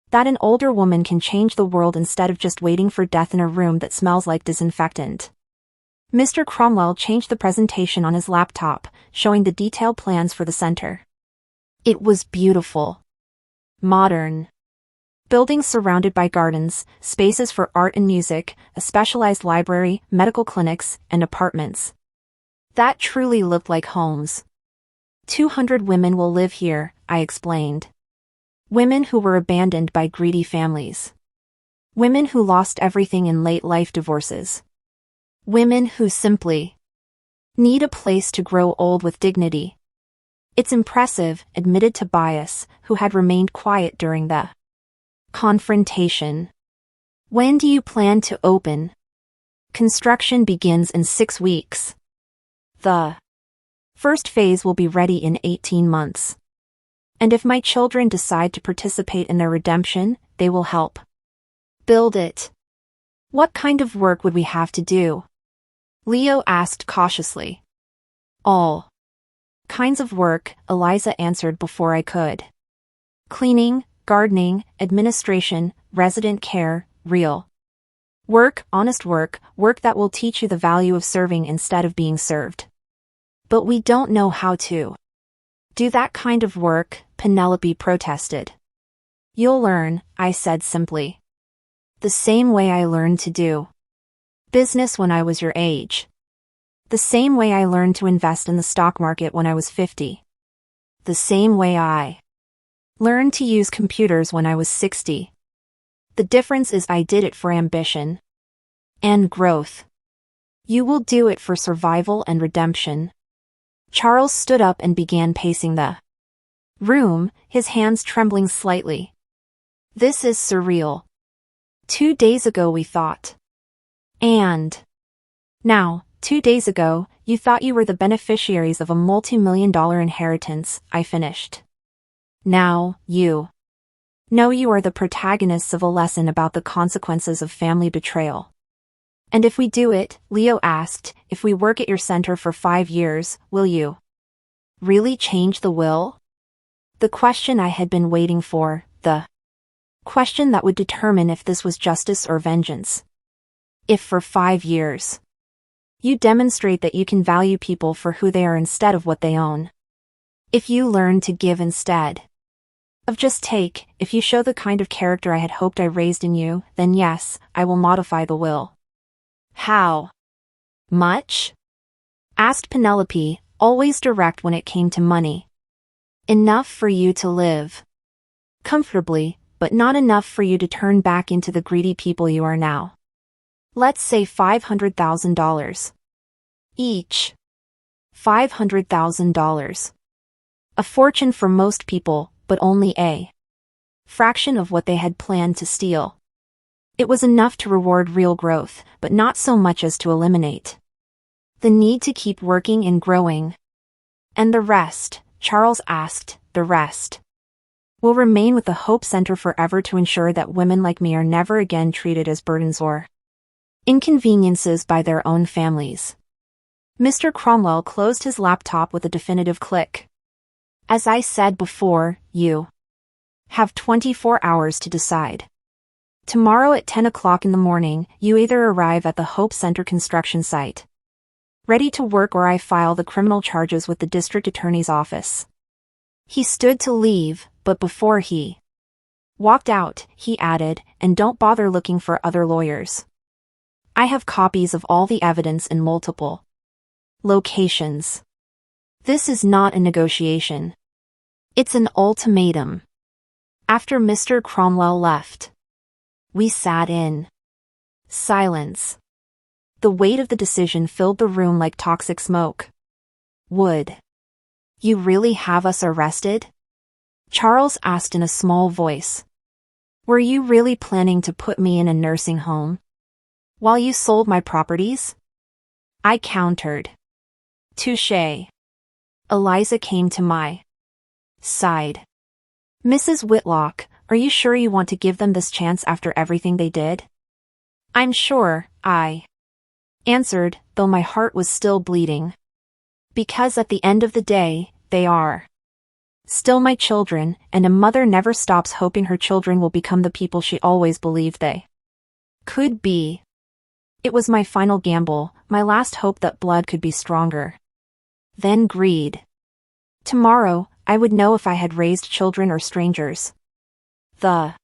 that an older woman can change the world instead of just waiting for death in a room that smells like disinfectant. Mr. Cromwell changed the presentation on his laptop, showing the detailed plans for the center. It was beautiful. Modern. Buildings surrounded by gardens, spaces for art and music, a specialized library, medical clinics, and apartments. That truly looked like homes. 200 women will live here, I explained. Women who were abandoned by greedy families. Women who lost everything in late-life divorces. Women who simply need a place to grow old with dignity. It's impressive, admitted Tobias, who had remained quiet during the confrontation. When do you plan to open? Construction begins in 6 weeks. The first phase will be ready in 18 months. And if my children decide to participate in their redemption, they will help build it. What kind of work would we have to do? Leo asked cautiously. All kinds of work, Eliza answered before I could. Cleaning, gardening, administration, resident care, real work, honest work, work that will teach you the value of serving instead of being served. But we don't know how to Do that kind of work, Penelope protested. You'll learn, I said simply. The same way I learned to do business when I was your age. The same way I learned to invest in the stock market when I was 50. The same way I learned to use computers when I was 60. The difference is I did it for ambition and growth. You will do it for survival and redemption. Charles stood up and began pacing the room, his hands trembling slightly. This is surreal. 2 days ago we thought. And now, 2 days ago, you thought you were the beneficiaries of a multi-million-dollar inheritance, I finished. Now, you know you are the protagonists of a lesson about the consequences of family betrayal. And if we do it, Leo asked, if we work at your center for 5 years, will you really change the will? The question I had been waiting for, the question that would determine if this was justice or vengeance. If for 5 years you demonstrate that you can value people for who they are instead of what they own. If you learn to give instead of just take, if you show the kind of character I had hoped I raised in you, then yes, I will modify the will. How much? Asked Penelope, always direct when it came to money. Enough for you to live comfortably, but not enough for you to turn back into the greedy people you are now. Let's say $500,000. Each. $500,000. A fortune for most people, but only a fraction of what they had planned to steal. It was enough to reward real growth, but not so much as to eliminate the need to keep working and growing. And the rest, Charles asked, the rest will remain with the Hope Center forever to ensure that women like me are never again treated as burdens or inconveniences by their own families. Mr. Cromwell closed his laptop with a definitive click. As I said before, you have 24 hours to decide. Tomorrow at 10 o'clock in the morning, you either arrive at the Hope Center construction site, ready to work, or I file the criminal charges with the district attorney's office. He stood to leave, but before he walked out, he added, and don't bother looking for other lawyers. I have copies of all the evidence in multiple locations. This is not a negotiation. It's an ultimatum. After Mr. Cromwell left, we sat in silence. The weight of the decision filled the room like toxic smoke. Would you really have us arrested? Charles asked in a small voice. Were you really planning to put me in a nursing home while you sold my properties? I countered. Touché. Eliza came to my side. Mrs. Whitlock, are you sure you want to give them this chance after everything they did? I'm sure, I answered, though my heart was still bleeding. Because at the end of the day, they are still my children, and a mother never stops hoping her children will become the people she always believed they could be. It was my final gamble, my last hope that blood could be stronger than greed. Tomorrow, I would know if I had raised children or strangers. The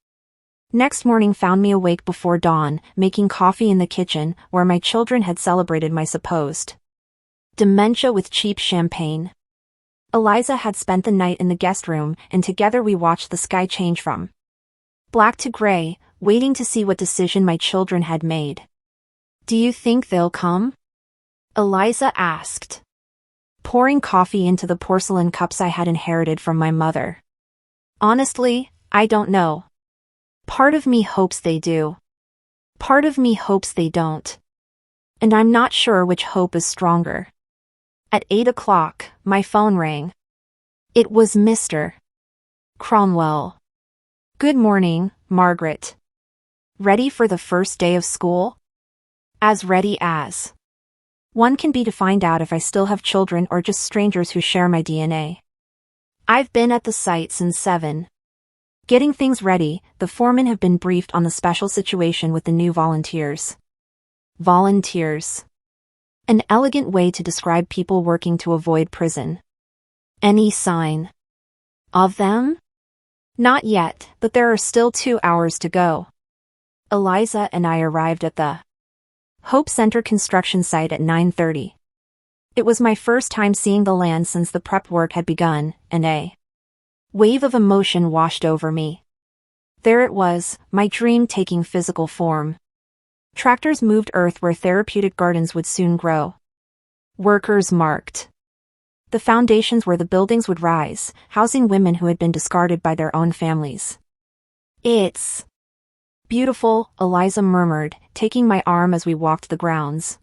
next morning found me awake before dawn, making coffee in the kitchen, where my children had celebrated my supposed dementia with cheap champagne. Eliza had spent the night in the guest room, and together we watched the sky change from black to gray, waiting to see what decision my children had made. Do you think they'll come? Eliza asked, pouring coffee into the porcelain cups I had inherited from my mother. Honestly, I don't know. Part of me hopes they do. Part of me hopes they don't. And I'm not sure which hope is stronger. At 8 o'clock, my phone rang. It was Mr. Cromwell. Good morning, Margaret. Ready for the first day of school? As ready as one can be to find out if I still have children or just strangers who share my DNA. I've been at the site since 7. Getting things ready, the foremen have been briefed on the special situation with the new volunteers. Volunteers. An elegant way to describe people working to avoid prison. Any sign of them? Not yet, but there are still 2 hours to go. Eliza and I arrived at the Hope Center construction site at 9:30. It was my first time seeing the land since the prep work had begun, and a wave of emotion washed over me. There it was, my dream taking physical form. Tractors moved earth where therapeutic gardens would soon grow. Workers marked the foundations where the buildings would rise, housing women who had been discarded by their own families. It's beautiful, Eliza murmured, taking my arm as we walked the grounds.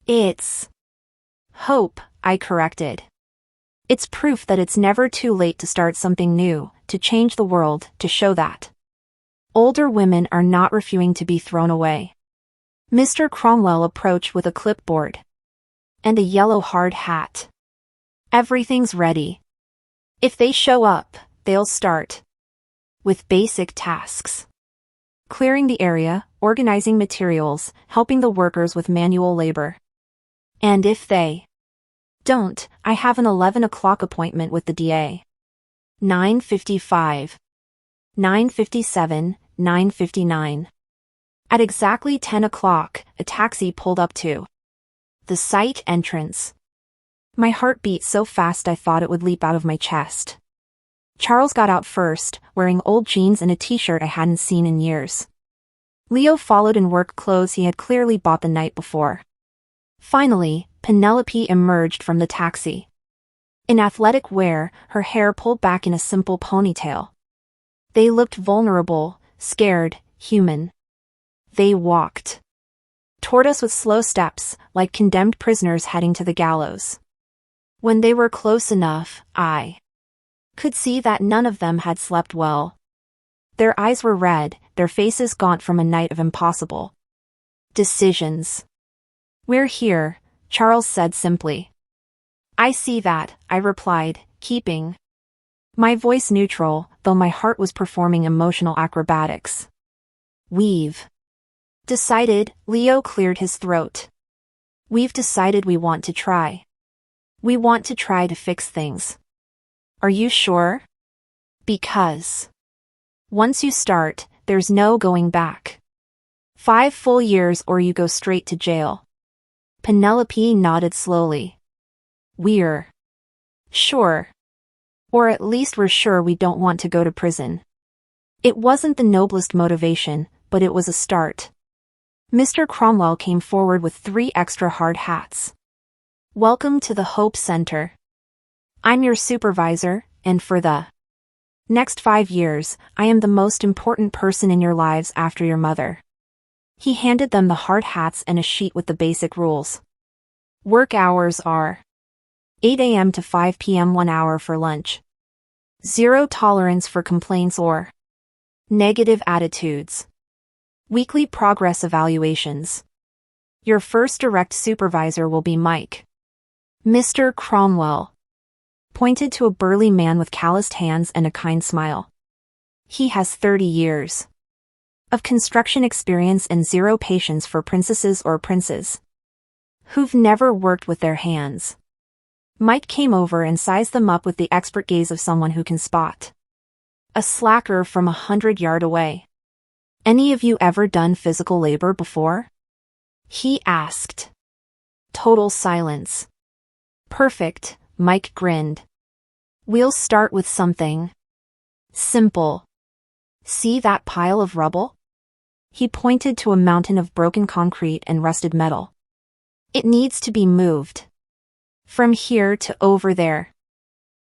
It's hope, I corrected. It's proof that it's never too late to start something new, to change the world, to show that older women are not refusing to be thrown away. Mr. Cromwell approached with a clipboard and a yellow hard hat. Everything's ready. If they show up, they'll start with basic tasks. Clearing the area, organizing materials, helping the workers with manual labor. And if they don't, I have an 11 o'clock appointment with the DA. 9:55. 9:57, 9:59. At exactly 10 o'clock, a taxi pulled up to the site entrance. My heart beat so fast I thought it would leap out of my chest. Charles got out first, wearing old jeans and a t-shirt I hadn't seen in years. Leo followed in work clothes he had clearly bought the night before. Finally, Penelope emerged from the taxi. In athletic wear, her hair pulled back in a simple ponytail. They looked vulnerable, scared, human. They walked toward us with slow steps, like condemned prisoners heading to the gallows. When they were close enough, I could see that none of them had slept well. Their eyes were red, their faces gaunt from a night of impossible decisions. We're here, Charles said simply. I see that, I replied, keeping my voice neutral, though my heart was performing emotional acrobatics. We've decided, Leo cleared his throat. We've decided we want to try. We want to try to fix things. Are you sure? Because once you start, there's no going back. 5 full years or you go straight to jail. Penelope nodded slowly. We're sure. Or at least we're sure we don't want to go to prison. It wasn't the noblest motivation, but it was a start. Mr. Cromwell came forward with 3 extra hard hats. Welcome to the Hope Center. I'm your supervisor, and for the next 5 years, I am the most important person in your lives after your mother. He handed them the hard hats and a sheet with the basic rules. Work hours are 8 a.m. to 5 p.m. 1 hour for lunch. 0 tolerance for complaints or negative attitudes. Weekly progress evaluations. Your first direct supervisor will be Mike. Mr. Cromwell pointed to a burly man with calloused hands and a kind smile. He has 30 years of construction experience and 0 patience for princesses or princes who've never worked with their hands. Mike came over and sized them up with the expert gaze of someone who can spot a slacker from 100 yards away. Any of you ever done physical labor before? He asked. Total silence. Perfect, Mike grinned. We'll start with something simple. See that pile of rubble? He pointed to a mountain of broken concrete and rusted metal. It needs to be moved. From here to over there.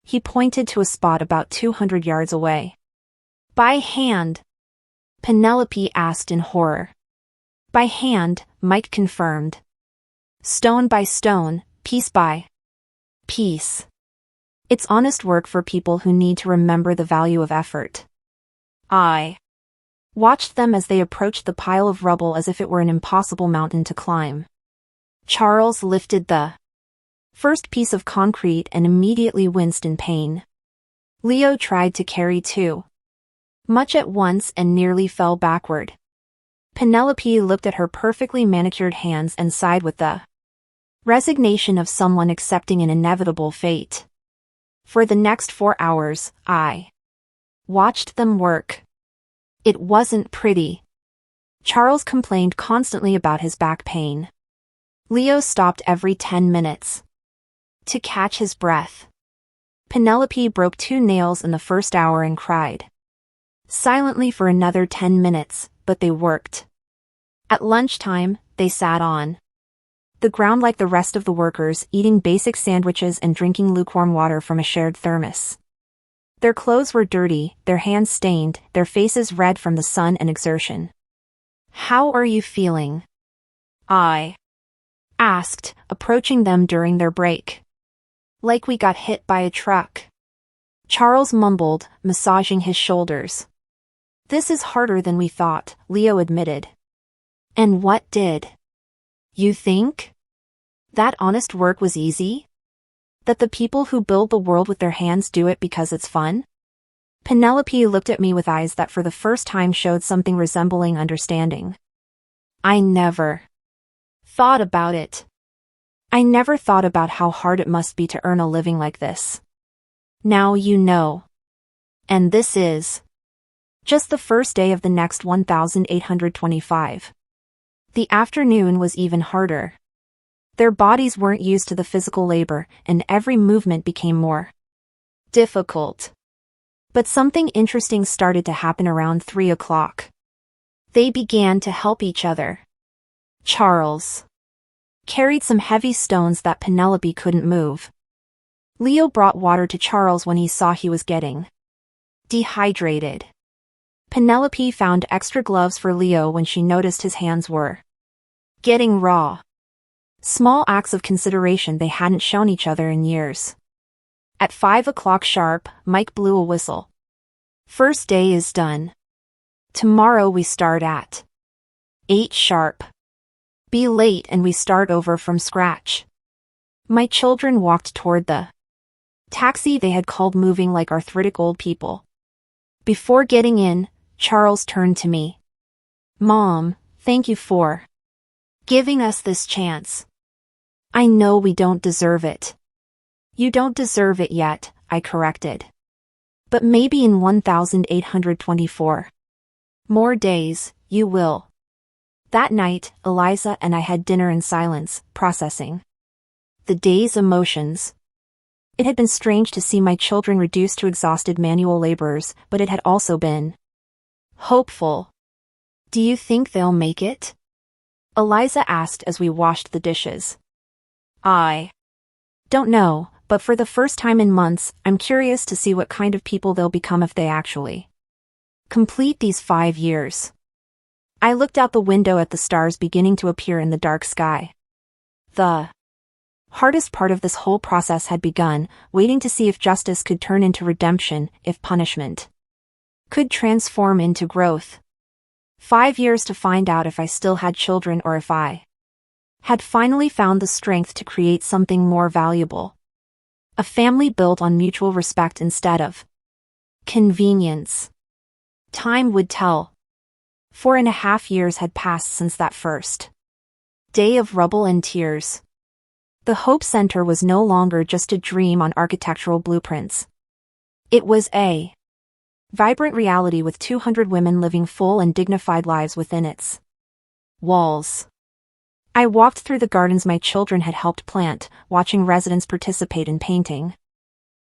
He pointed to a spot about 200 yards away. By hand? Penelope asked in horror. By hand, Mike confirmed. Stone by stone, piece by piece. It's honest work for people who need to remember the value of effort. I watched them as they approached the pile of rubble as if it were an impossible mountain to climb. Charles lifted the first piece of concrete and immediately winced in pain. Leo tried to carry 2 much at once and nearly fell backward. Penelope looked at her perfectly manicured hands and sighed with the resignation of someone accepting an inevitable fate. For the next 4 hours, I watched them work. It wasn't pretty. Charles complained constantly about his back pain. Leo stopped every 10 minutes to catch his breath. Penelope broke 2 nails in the first hour and cried silently for another 10 minutes, but they worked. At lunchtime, they sat on the ground like the rest of the workers, eating basic sandwiches and drinking lukewarm water from a shared thermos. Their clothes were dirty, their hands stained, their faces red from the sun and exertion. "How are you feeling?" I asked, approaching them during their break. "Like we got hit by a truck," Charles mumbled, massaging his shoulders. "This is harder than we thought," Leo admitted. "And what did you think? That honest work was easy? That the people who build the world with their hands do it because it's fun?" Penelope looked at me with eyes that for the first time showed something resembling understanding. "I never thought about it. I never thought about how hard it must be to earn a living like this. Now you know. And this is just the first day of the next 1825. The afternoon was even harder. Their bodies weren't used to the physical labor, and every movement became more difficult. But something interesting started to happen around 3 o'clock. They began to help each other. Charles carried some heavy stones that Penelope couldn't move. Leo brought water to Charles when he saw he was getting dehydrated. Penelope found extra gloves for Leo when she noticed his hands were getting raw. Small acts of consideration they hadn't shown each other in years. At 5 o'clock sharp, Mike blew a whistle. "First day is done. Tomorrow we start at 8 sharp. Be late and we start over from scratch." My children walked toward the taxi they had called moving like arthritic old people. Before getting in, Charles turned to me. "Mom, thank you for giving us this chance. I know we don't deserve it." "You don't deserve it yet," I corrected. "But maybe in 1824 more days, you will." That night, Eliza and I had dinner in silence, processing the day's emotions. It had been strange to see my children reduced to exhausted manual laborers, but it had also been hopeful. "Do you think they'll make it?" Eliza asked as we washed the dishes. "I don't know, but for the first time in months, I'm curious to see what kind of people they'll become if they actually complete these 5 years. I looked out the window at the stars beginning to appear in the dark sky. The hardest part of this whole process had begun, waiting to see if justice could turn into redemption, if punishment could transform into growth. 5 years to find out if I still had children or if I had finally found the strength to create something more valuable. A family built on mutual respect instead of convenience. Time would tell. 4.5 years had passed since that first day of rubble and tears. The Hope Center was no longer just a dream on architectural blueprints. It was a vibrant reality with 200 women living full and dignified lives within its walls. I walked through the gardens my children had helped plant, watching residents participate in painting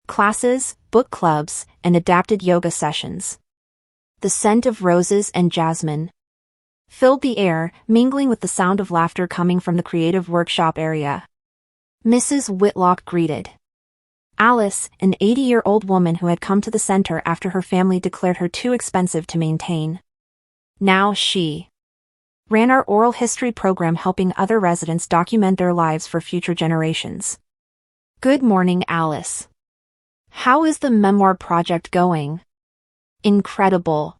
classes, book clubs, and adapted yoga sessions. The scent of roses and jasmine filled the air, mingling with the sound of laughter coming from the creative workshop area. Mrs. Whitlock greeted Alice, an 80-year-old woman who had come to the center after her family declared her too expensive to maintain. Now she ran our oral history program, helping other residents document their lives for future generations. "Good morning, Alice. How is the memoir project going?" "Incredible.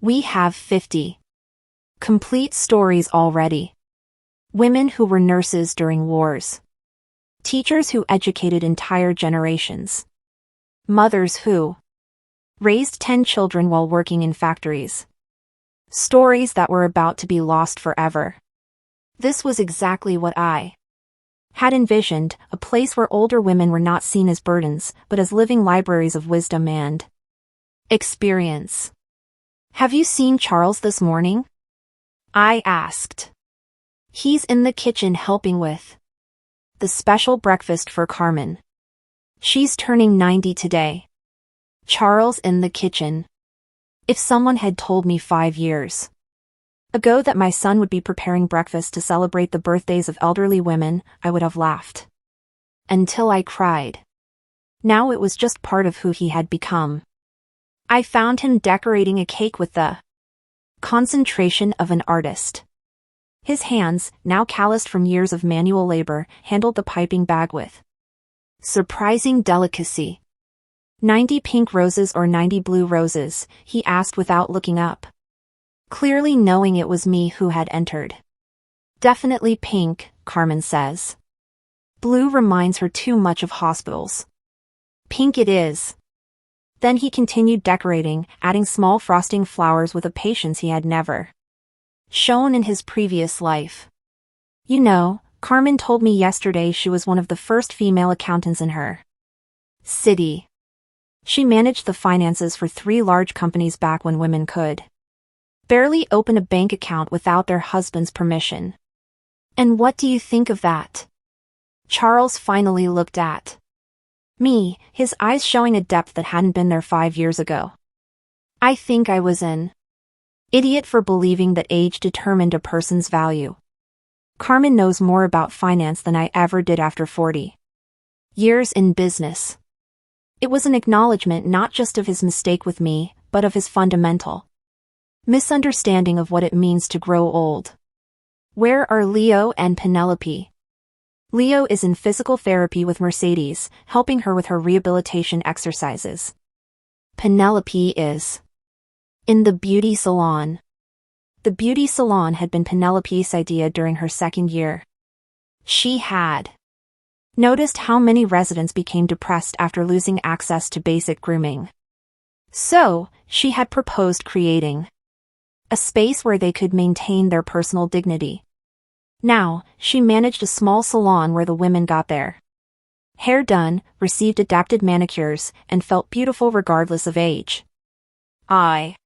We have 50 complete stories already. Women who were nurses during wars. Teachers who educated entire generations. Mothers who raised 10 children while working in factories. Stories that were about to be lost forever." This was exactly what I had envisioned, a place where older women were not seen as burdens, but as living libraries of wisdom and experience. "Have you seen Charles this morning?" I asked. "He's in the kitchen helping with the special breakfast for Carmen. She's turning 90 today." Charles in the kitchen. If someone had told me 5 years ago that my son would be preparing breakfast to celebrate the birthdays of elderly women, I would have laughed until I cried. Now it was just part of who he had become. I found him decorating a cake with the concentration of an artist. His hands, now calloused from years of manual labor, handled the piping bag with surprising delicacy. 90 pink roses or 90 blue roses, he asked without looking up, clearly knowing it was me who had entered. "Definitely pink," Carmen says. "Blue reminds her too much of hospitals." "Pink it is." Then he continued decorating, adding small frosting flowers with a patience he had never shown in his previous life. "You know, Carmen told me yesterday she was one of the first female accountants in her city. She managed the finances for 3 large companies back when women could barely open a bank account without their husband's permission. And what do you think of that?" Charles finally looked at me, his eyes showing a depth that hadn't been there 5 years ago. "I think I was an idiot for believing that age determined a person's value. Carmen knows more about finance than I ever did after 40 years in business." It was an acknowledgement not just of his mistake with me, but of his fundamental misunderstanding of what it means to grow old. "Where are Leo and Penelope?" Leo is in physical therapy with Mercedes, helping her with her rehabilitation exercises. Penelope is in the beauty salon. The beauty salon had been Penelope's idea during her 2nd year. She had noticed how many residents became depressed after losing access to basic grooming. So, she had proposed creating a space where they could maintain their personal dignity. Now, she managed a small salon where the women got their hair done, received adapted manicures, and felt beautiful regardless of age. I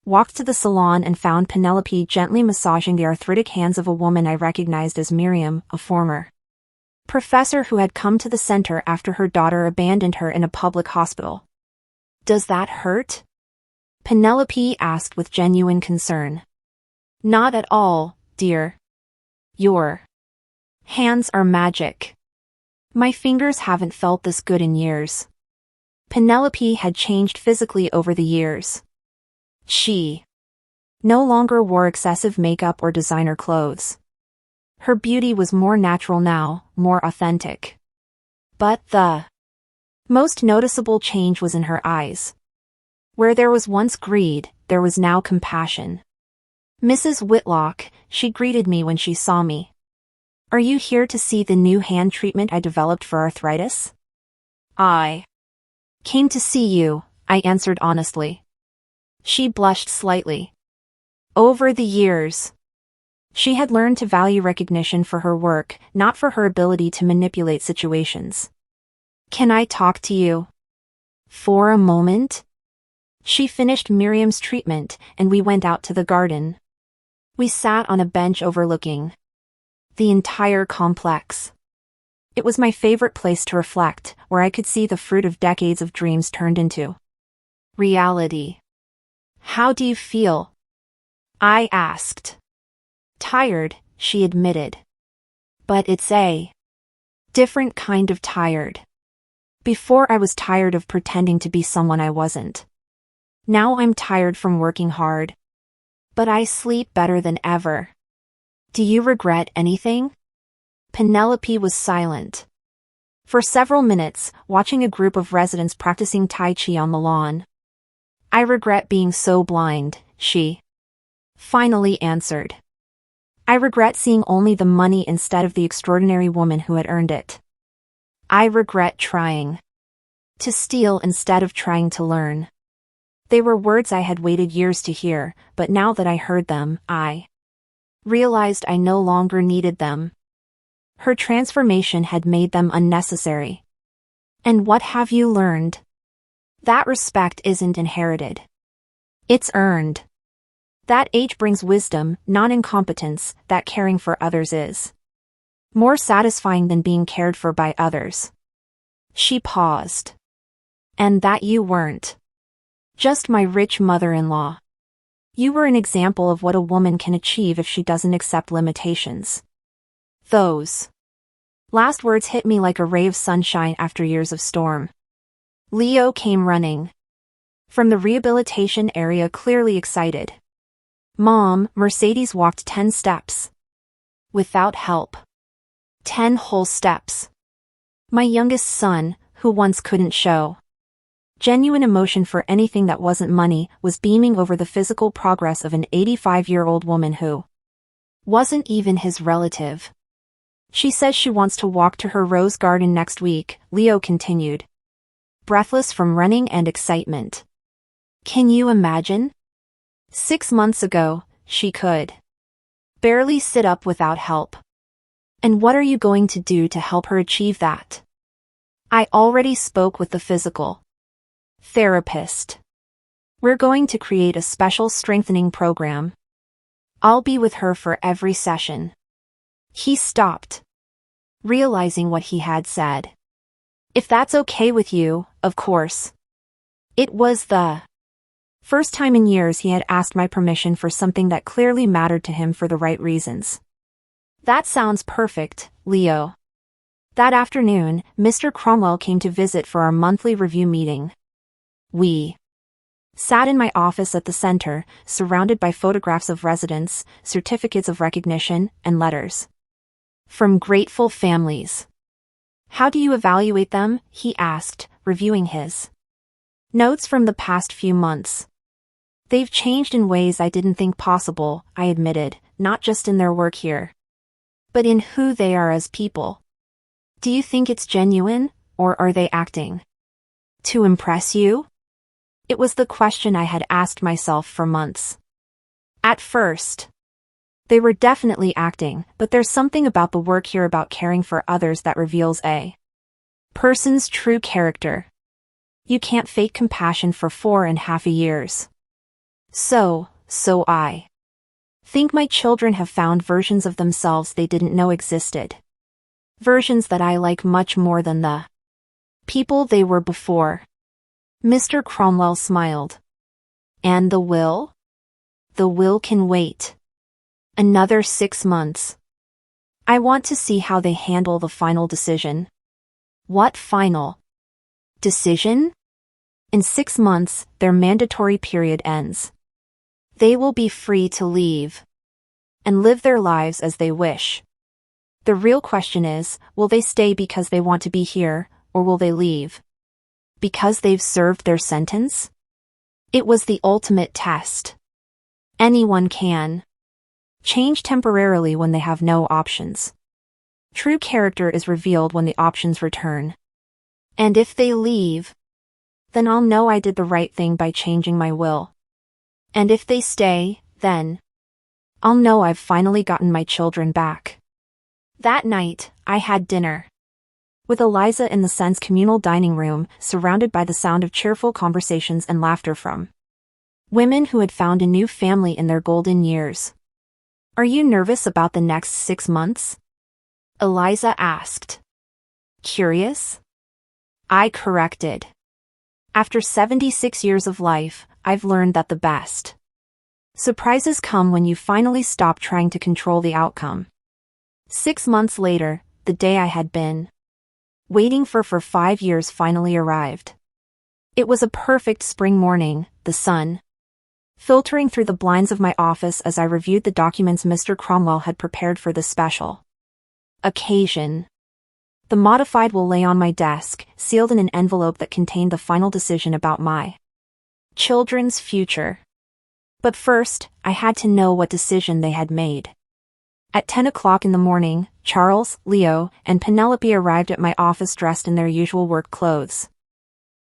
walked to the salon and found Penelope gently massaging the arthritic hands of a woman I recognized as Miriam, a former professor who had come to the center after her daughter abandoned her in a public hospital. "Does that hurt?" Penelope asked with genuine concern. "Not at all, dear. Your hands are magic. My fingers haven't felt this good in years." Penelope had changed physically over the years. She no longer wore excessive makeup or designer clothes. Her beauty was more natural now, more authentic. But the most noticeable change was in her eyes. Where there was once greed, there was now compassion. "Mrs. Whitlock," she greeted me when she saw me. "Are you here to see the new hand treatment I developed for arthritis?" "I came to see you," I answered honestly. She blushed slightly. Over the years, she had learned to value recognition for her work, not for her ability to manipulate situations. "Can I talk to you for a moment?" She finished Miriam's treatment, and we went out to the garden. We sat on a bench overlooking the entire complex. It was my favorite place to reflect, where I could see the fruit of decades of dreams turned into reality. "How do you feel?" I asked. "Tired," she admitted. "But it's a different kind of tired. Before I was tired of pretending to be someone I wasn't. Now I'm tired from working hard. But I sleep better than ever." "Do you regret anything?" Penelope was silent for several minutes, watching a group of residents practicing Tai Chi on the lawn. "I regret being so blind," she finally answered. "I regret seeing only the money instead of the extraordinary woman who had earned it. I regret trying to steal instead of trying to learn." They were words I had waited years to hear, but now that I heard them, I realized I no longer needed them. Her transformation had made them unnecessary. And what have you learned? That respect isn't inherited. It's earned. That age brings wisdom, not incompetence, that caring for others is more satisfying than being cared for by others. She paused. And that you weren't just my rich mother-in-law. You were an example of what a woman can achieve if she doesn't accept limitations. Those last words hit me like a ray of sunshine after years of storm. Leo came running from the rehabilitation area, clearly excited. Mom, Mercedes walked 10 steps. Without help. 10 whole steps. My youngest son, who once couldn't show genuine emotion for anything that wasn't money, was beaming over the physical progress of an 85-year-old woman who wasn't even his relative. She says she wants to walk to her rose garden next week, Leo continued, breathless from running and excitement. Can you imagine? 6 months ago, she could barely sit up without help. And what are you going to do to help her achieve that? I already spoke with the physical therapist. We're going to create a special strengthening program. I'll be with her for every session. He stopped, realizing what he had said. If that's okay with you, of course. It was the first time in years he had asked my permission for something that clearly mattered to him for the right reasons. That sounds perfect, Leo. That afternoon, Mr. Cromwell came to visit for our monthly review meeting. We sat in my office at the center, surrounded by photographs of residents, certificates of recognition, and letters from grateful families. How do you evaluate them? He asked, reviewing his notes from the past few months. They've changed in ways I didn't think possible, I admitted, not just in their work here, but in who they are as people. Do you think it's genuine, or are they acting to impress you? It was the question I had asked myself for months. At first, they were definitely acting, but there's something about the work here about caring for others that reveals a person's true character. You can't fake compassion for 4.5 years. So I think my children have found versions of themselves they didn't know existed. Versions that I like much more than the people they were before. Mr. Cromwell smiled. And the will? The will can wait. Another 6 months. I want to see how they handle the final decision. What final decision? In 6 months, their mandatory period ends. They will be free to leave and live their lives as they wish. The real question is, will they stay because they want to be here, or will they leave because they've served their sentence? It was the ultimate test. Anyone can change temporarily when they have no options. True character is revealed when the options return. And if they leave, then I'll know I did the right thing by changing my will. And if they stay, then I'll know I've finally gotten my children back. That night, I had dinner with Eliza in the son's communal dining room, surrounded by the sound of cheerful conversations and laughter from women who had found a new family in their golden years. Are you nervous about the next 6 months? Eliza asked. Curious? I corrected. After 76 years of life, I've learned that the best surprises come when you finally stop trying to control the outcome. 6 months later, the day I had been waiting for 5 years finally arrived. It was a perfect spring morning, the sun filtering through the blinds of my office as I reviewed the documents Mr. Cromwell had prepared for this special occasion. The modified will lay on my desk, sealed in an envelope that contained the final decision about my children's future. But first, I had to know what decision they had made. At 10 o'clock in the morning, Charles, Leo, and Penelope arrived at my office dressed in their usual work clothes.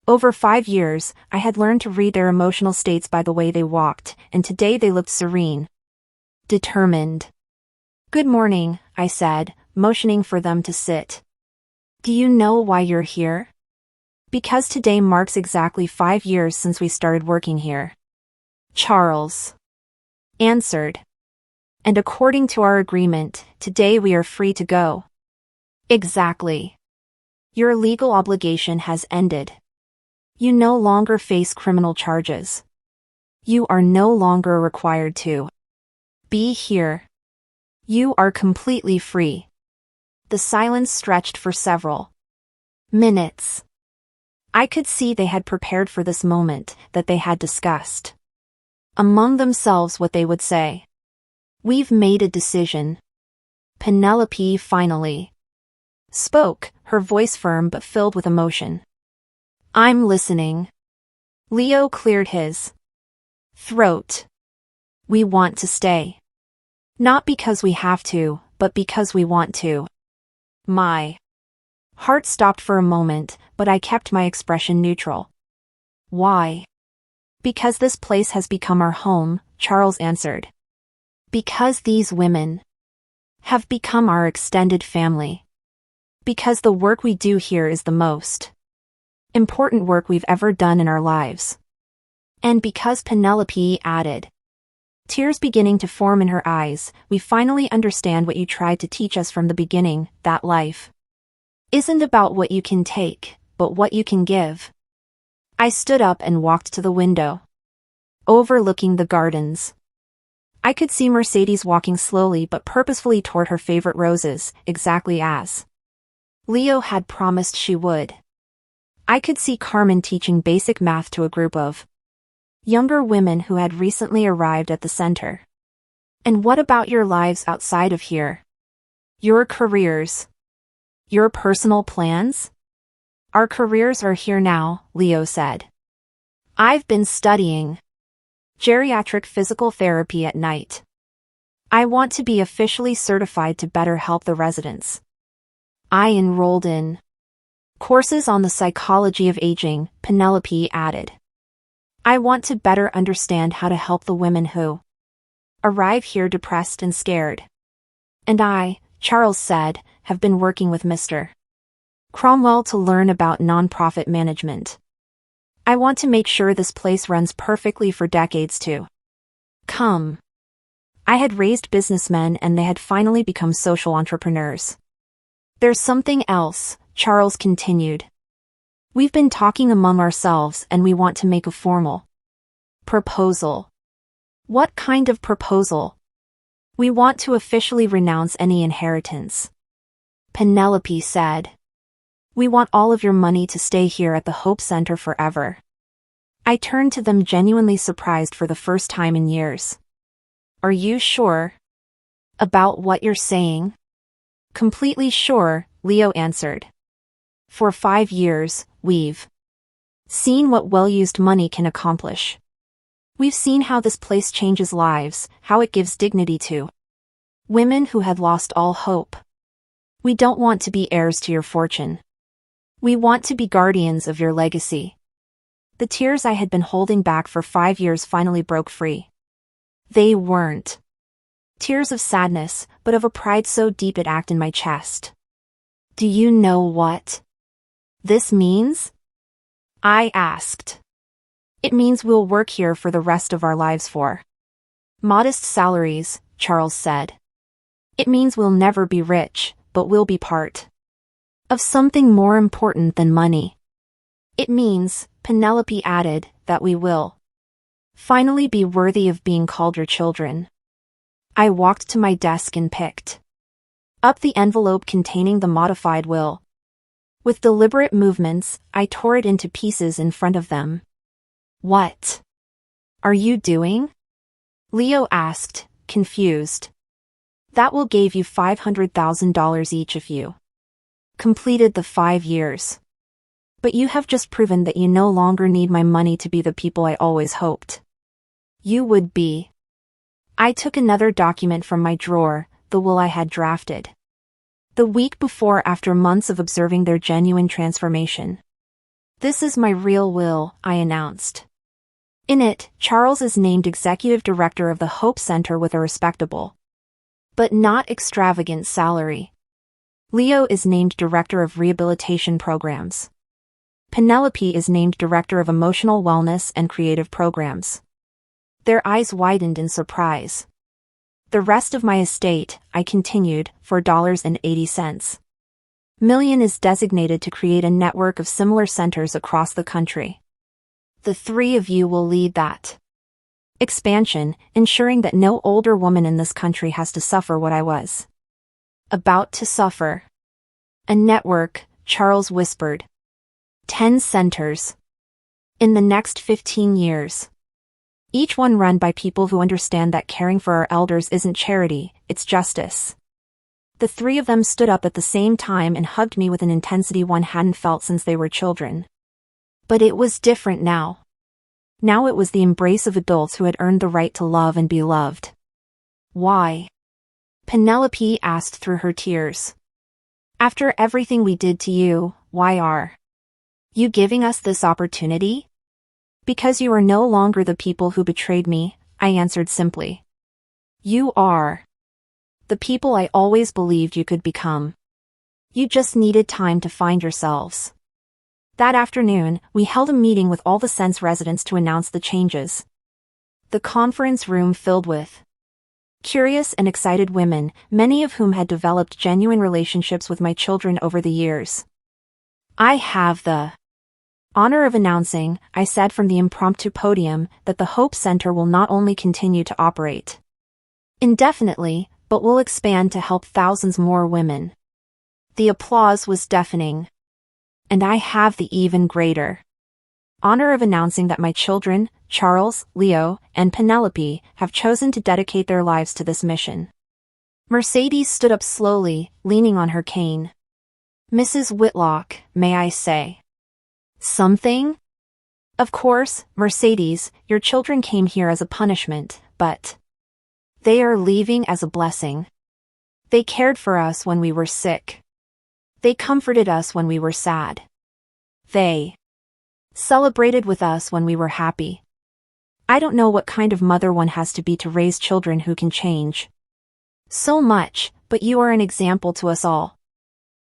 Over 5 years, I had learned to read their emotional states by the way they walked, and today they looked serene, determined. Good morning, I said, motioning for them to sit. Do you know why you're here? Because today marks exactly 5 years since we started working here. Charles answered. And according to our agreement, today we are free to go. Exactly. Your legal obligation has ended. You no longer face criminal charges. You are no longer required to be here. You are completely free. The silence stretched for several minutes. I could see they had prepared for this moment, that they had discussed among themselves what they would say. We've made a decision. Penelope finally spoke, her voice firm but filled with emotion. I'm listening. Leo cleared his throat. We want to stay. Not because we have to, but because we want to. My heart stopped for a moment, but I kept my expression neutral. Why? Because this place has become our home, Charles answered. Because these women have become our extended family. Because the work we do here is the most important work we've ever done in our lives. And because Penelope added, tears beginning to form in her eyes, we finally understand what you tried to teach us from the beginning, that life isn't about what you can take, but what you can give. I stood up and walked to the window, overlooking the gardens. I could see Mercedes walking slowly but purposefully toward her favorite roses, exactly as Leo had promised she would. I could see Carmen teaching basic math to a group of younger women who had recently arrived at the center. And what about your lives outside of here? Your careers? Your personal plans? Our careers are here now, Leo said. I've been studying geriatric physical therapy at night. I want to be officially certified to better help the residents. I enrolled in courses on the psychology of aging, Penelope added. I want to better understand how to help the women who arrive here depressed and scared. And I, Charles said, have been working with Mr. Cromwell to learn about nonprofit management. I want to make sure this place runs perfectly for decades to come. I had raised businessmen and they had finally become social entrepreneurs. There's something else, Charles continued. We've been talking among ourselves and we want to make a formal proposal. What kind of proposal? We want to officially renounce any inheritance. Penelope said. We want all of your money to stay here at the Hope Center forever. I turned to them genuinely surprised for the first time in years. Are you sure about what you're saying? Completely sure, Leo answered. For 5 years, we've seen what well-used money can accomplish. We've seen how this place changes lives, how it gives dignity to women who had lost all hope. We don't want to be heirs to your fortune. We want to be guardians of your legacy. The tears I had been holding back for 5 years finally broke free. They weren't tears of sadness, but of a pride so deep it ached in my chest. Do you know what this means? I asked. It means we'll work here for the rest of our lives for modest salaries, Charles said. It means we'll never be rich, but we'll be part of something more important than money. It means, Penelope added, that we will finally be worthy of being called your children. I walked to my desk and picked up the envelope containing the modified will. With deliberate movements, I tore it into pieces in front of them. What are you doing? Leo asked, confused. That will give you $500,000 each if you completed the 5 years. But you have just proven that you no longer need my money to be the people I always hoped you would be. I took another document from my drawer, the will I had drafted the week before after months of observing their genuine transformation. This is my real will, I announced. In it, Charles is named executive director of the Hope Center with a respectable, but not extravagant salary. Leo is named Director of Rehabilitation Programs. Penelope is named Director of Emotional Wellness and Creative Programs. Their eyes widened in surprise. The rest of my estate, I continued, $4.80 million is designated to create a network of similar centers across the country. The three of you will lead that expansion, ensuring that no older woman in this country has to suffer what I was about to suffer. A network, Charles whispered. 10 centers. In the next 15 years. Each one run by people who understand that caring for our elders isn't charity, it's justice. The three of them stood up at the same time and hugged me with an intensity one hadn't felt since they were children. But it was different now. Now it was the embrace of adults who had earned the right to love and be loved. Why? Penelope asked through her tears. After everything we did to you, why are you giving us this opportunity? Because you are no longer the people who betrayed me, I answered simply. You are the people I always believed you could become. You just needed time to find yourselves. That afternoon, we held a meeting with all the Sense residents to announce the changes. The conference room filled with curious and excited women, many of whom had developed genuine relationships with my children over the years. I have the honor of announcing, I said from the impromptu podium, that the Hope Center will not only continue to operate indefinitely, but will expand to help thousands more women. The applause was deafening. And I have the even greater honor of announcing that my children, Charles, Leo, and Penelope, have chosen to dedicate their lives to this mission. Mercedes stood up slowly, leaning on her cane. Mrs. Whitlock, may I say something? Of course, Mercedes, your children came here as a punishment, but they are leaving as a blessing. They cared for us when we were sick. They comforted us when we were sad. They celebrated with us when we were happy. I don't know what kind of mother one has to be to raise children who can change so much, but you are an example to us all.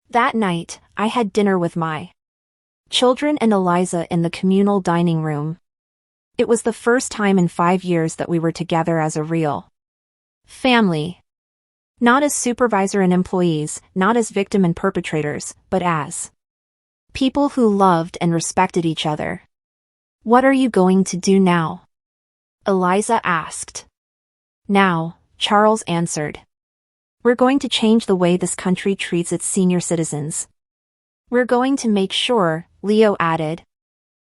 That night, I had dinner with my children and Eliza in the communal dining room. It was the first time in 5 years that we were together as a real family. Not as supervisor and employees, not as victim and perpetrators, but as people who loved and respected each other. What are you going to do now? Eliza asked. Now, Charles answered. We're going to change the way this country treats its senior citizens. We're going to make sure, Leo added,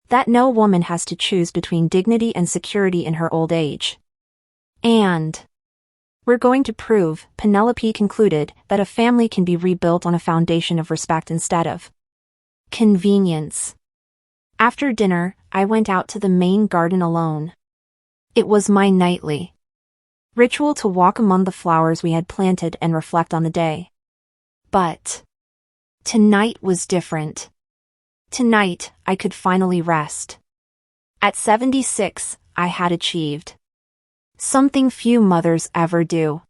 that no woman has to choose between dignity and security in her old age. And we're going to prove, Penelope concluded, that a family can be rebuilt on a foundation of respect instead of convenience. After dinner, I went out to the main garden alone. It was my nightly ritual to walk among the flowers we had planted and reflect on the day. But tonight was different. Tonight, I could finally rest. At 76, I had achieved something few mothers ever do.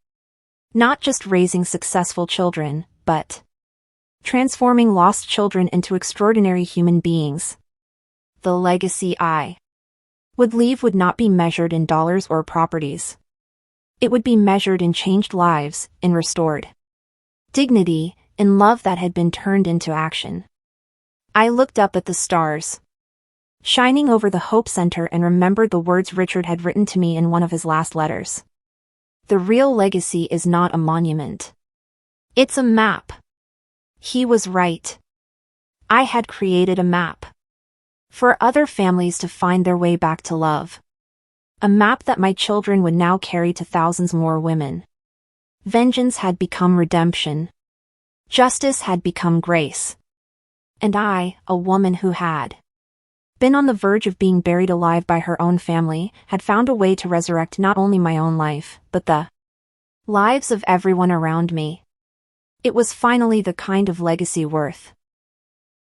Not just raising successful children, but transforming lost children into extraordinary human beings. The legacy I would leave would not be measured in dollars or properties. It would be measured in changed lives, in restored dignity, in love that had been turned into action. I looked up at the stars shining over the Hope Center and remembered the words Richard had written to me in one of his last letters. The real legacy is not a monument. It's a map. He was right. I had created a map for other families to find their way back to love. A map that my children would now carry to thousands more women. Vengeance had become redemption. Justice had become grace. And I, a woman who had been on the verge of being buried alive by her own family, had found a way to resurrect not only my own life, but the lives of everyone around me. It was finally the kind of legacy worth